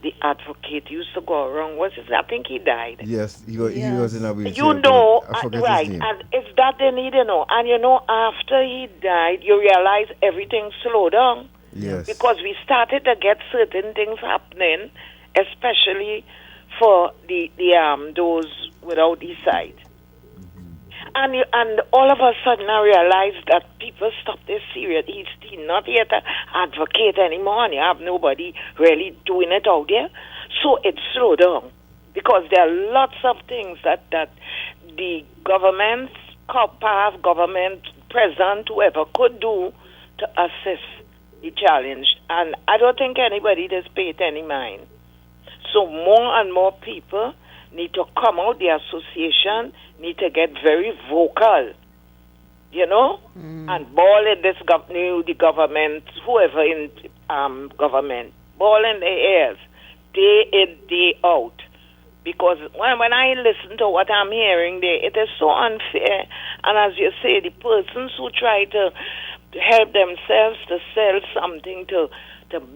Speaker 21: the advocate, used to go around. I think he died.
Speaker 1: Yes, he was in a wheelchair.
Speaker 21: You know,
Speaker 1: I forget
Speaker 21: right,
Speaker 1: his name.
Speaker 21: and it's that they need to know. And, you know, after he died, you realize everything slowed down.
Speaker 1: Yes.
Speaker 21: Because we started to get certain things happening, especially for the those without the sight. And all of a sudden I realized that people stopped this serious. He's not here to advocate anymore, and you have nobody really doing it out there. So it slowed down because there are lots of things that the government, past government, present, whoever could do to assist the challenged. And I don't think anybody does pay it any mind. So more and more people need to come out, the association need to get very vocal, you know, and ball in this the government, whoever in government, ball in their ears, day in, day out. Because when I listen to what I'm hearing there, it is so unfair. And as you say, the persons who try to help themselves to sell something to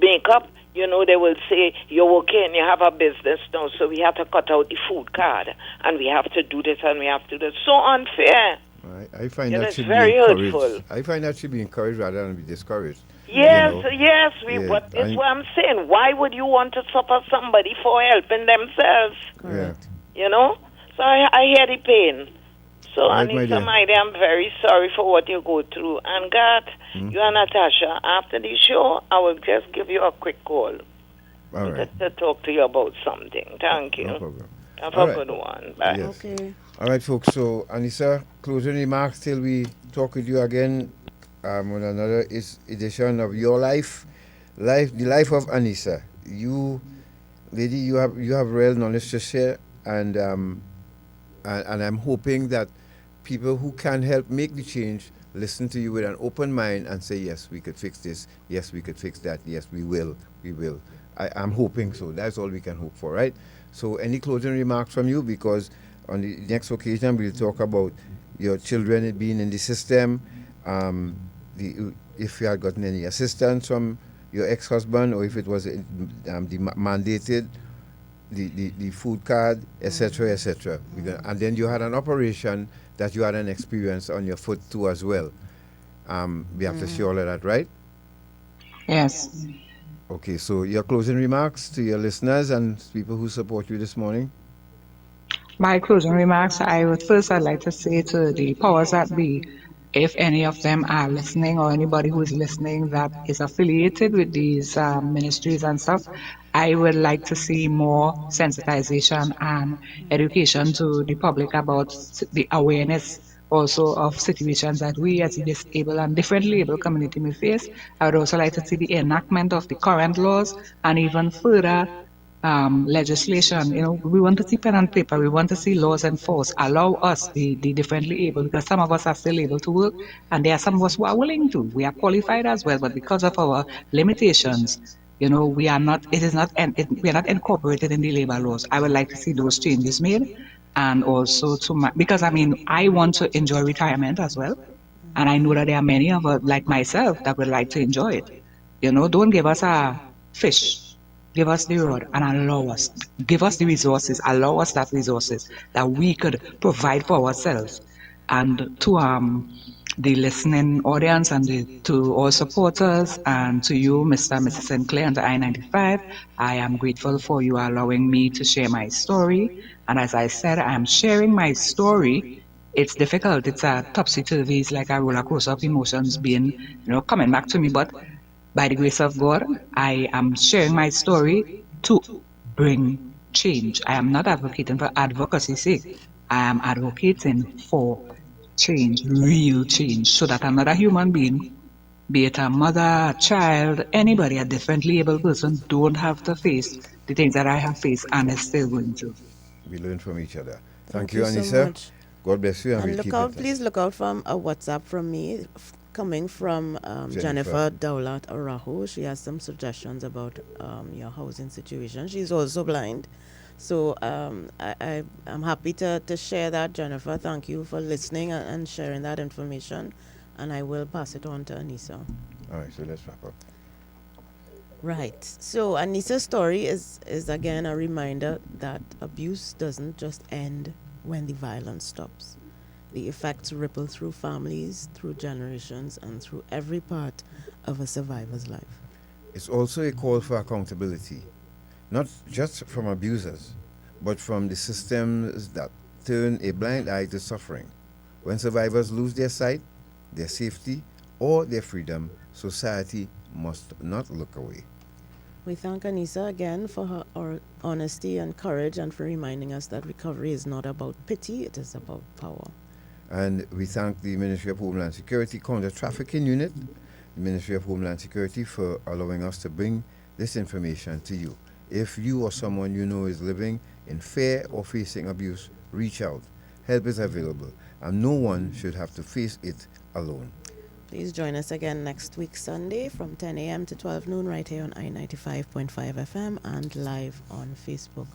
Speaker 21: make up, you know, they will say, you're okay and you have a business now, so we have to cut out the food card, and we have to do this, and we have to do this. So unfair.
Speaker 1: I find
Speaker 21: You know,
Speaker 1: that
Speaker 21: it's
Speaker 1: should
Speaker 21: very
Speaker 1: be encouraged.
Speaker 21: hurtful.
Speaker 1: I find that should be encouraged rather than be discouraged.
Speaker 21: Yes,
Speaker 1: you know?
Speaker 21: yes, but it's what I'm saying. Why would you want to suffer somebody for helping themselves?
Speaker 1: Correct.
Speaker 21: You know? So I hear the pain. So,
Speaker 1: Right, my dear.
Speaker 21: Aneesa, my dear, I'm very sorry for what you go through. And God, you and Natasha, after the show, I will just give you a quick call.
Speaker 1: All right.
Speaker 21: To talk to you about something. Thank you.
Speaker 1: No problem.
Speaker 21: Have
Speaker 1: All
Speaker 21: a
Speaker 1: right.
Speaker 21: good one. Bye.
Speaker 1: Yes. All right, folks. So, Aneesa, closing remarks till we talk with you again on another edition of Your Life, the life of Aneesa. You, lady, you have real knowledge to share, and I'm hoping that people who can help make the change listen to you with an open mind and say, yes, we could fix this. Yes, we could fix that. Yes, we will. We will. I'm hoping so. That's all we can hope for, right? So any closing remarks from you? Because on the next occasion, we'll talk about your children being in the system, if you had gotten any assistance from your ex-husband, or if it was mandated, the food card, etc., etc. And then you had an operation that you had an experience on your foot too as well. We have to see all of that, right?
Speaker 3: Yes.
Speaker 1: Okay, so your closing remarks to your listeners and people who support you this morning?
Speaker 3: My closing remarks, I'd like to say to the powers that be, if any of them are listening or anybody who is listening that is affiliated with these ministries and stuff, I would like to see more sensitization and education to the public about the awareness also of situations that we as the disabled and differently able community may face. I would also like to see the enactment of the current laws and even further legislation. We want to see pen and paper. We want to see laws enforced. Allow us, the differently able, because some of us are still able to work, and there are some of us who are willing to. We are qualified as well, but because of our limitations, we are not. It is not. We are not incorporated in the labor laws. I would like to see those changes made, and also because I want to enjoy retirement as well, and I know that there are many of us like myself that would like to enjoy it. Don't give us a fish. Give us the rod and allow us. Give us the resources. Allow us that resources that we could provide for ourselves. And to the listening audience and to all supporters and to you, Mr. and Mrs. Sinclair and the I-95, I am grateful for you allowing me to share my story. And as I said, I am sharing my story. It's difficult. It's a topsy-turvy. It's like a roller coaster of emotions being, coming back to me. But by the grace of God, I am sharing my story to bring change. I am not advocating for advocacy's sake. I am advocating for change, real change, so that another human being, be it a mother, a child, anybody, a differently able person, don't have to face the things that I have faced and is still going to.
Speaker 1: We learn from each other. Thank
Speaker 2: you
Speaker 1: you,
Speaker 2: so
Speaker 1: Aneesa.
Speaker 2: much.
Speaker 1: God bless you, and
Speaker 2: And
Speaker 1: we'll
Speaker 2: look
Speaker 1: keep
Speaker 2: out,
Speaker 1: it.
Speaker 2: please look out from a WhatsApp from me coming from Jennifer Daulat Arahu. She has some suggestions about your housing situation. She's also blind. So I'm happy to share that, Jennifer. Thank you for listening and sharing that information. And I will pass it on to Aneesa.
Speaker 1: All right, so let's wrap up.
Speaker 2: Right. So Aneesa's story is again a reminder that abuse doesn't just end when the violence stops. The effects ripple through families, through generations, and through every part of a survivor's life.
Speaker 1: It's also a call for accountability, not just from abusers, but from the systems that turn a blind eye to suffering. When survivors lose their sight, their safety, or their freedom, society must not look away.
Speaker 2: We thank Aneesa again for her honesty and courage, and for reminding us that recovery is not about pity, it is about power.
Speaker 1: And we thank the Ministry of Homeland Security Counter-Trafficking Unit, the Ministry of Homeland Security, for allowing us to bring this information to you. If you or someone you know is living in fear or facing abuse, reach out. Help is available, and no one should have to face it alone.
Speaker 2: Please join us again next week, Sunday, from 10 a.m. to 12 noon, right here on I-95.5 FM and live on Facebook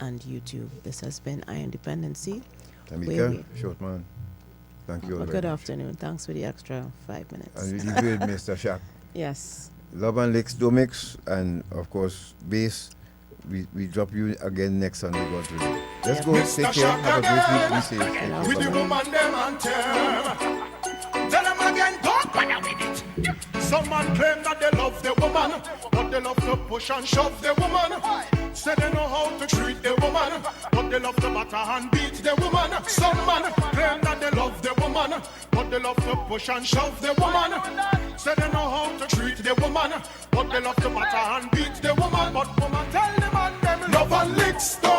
Speaker 2: and YouTube. This has been Dependency.
Speaker 1: Tamika, short man. Thank you all very
Speaker 2: Good
Speaker 1: much.
Speaker 2: afternoon. Thanks for the extra 5 minutes.
Speaker 1: And really good, Mr. Shaq.
Speaker 2: Yes.
Speaker 1: Love and Licks, Domix, and of course, Bass. We drop you again next Sunday, God willing. Let's go. Take care. Have a great week. Be safe.
Speaker 5: With the woman, them and tell them again, don't bother with it. Some man claim that they love the woman, but they love to push and shove the woman. Say they know how to treat the woman, but they love to batter and beat the woman. Some man claim that they love the woman, but they love to push and shove the woman. Say they know how to treat the woman, but they love to batter and beat the woman. But woman tell the man them love and licks.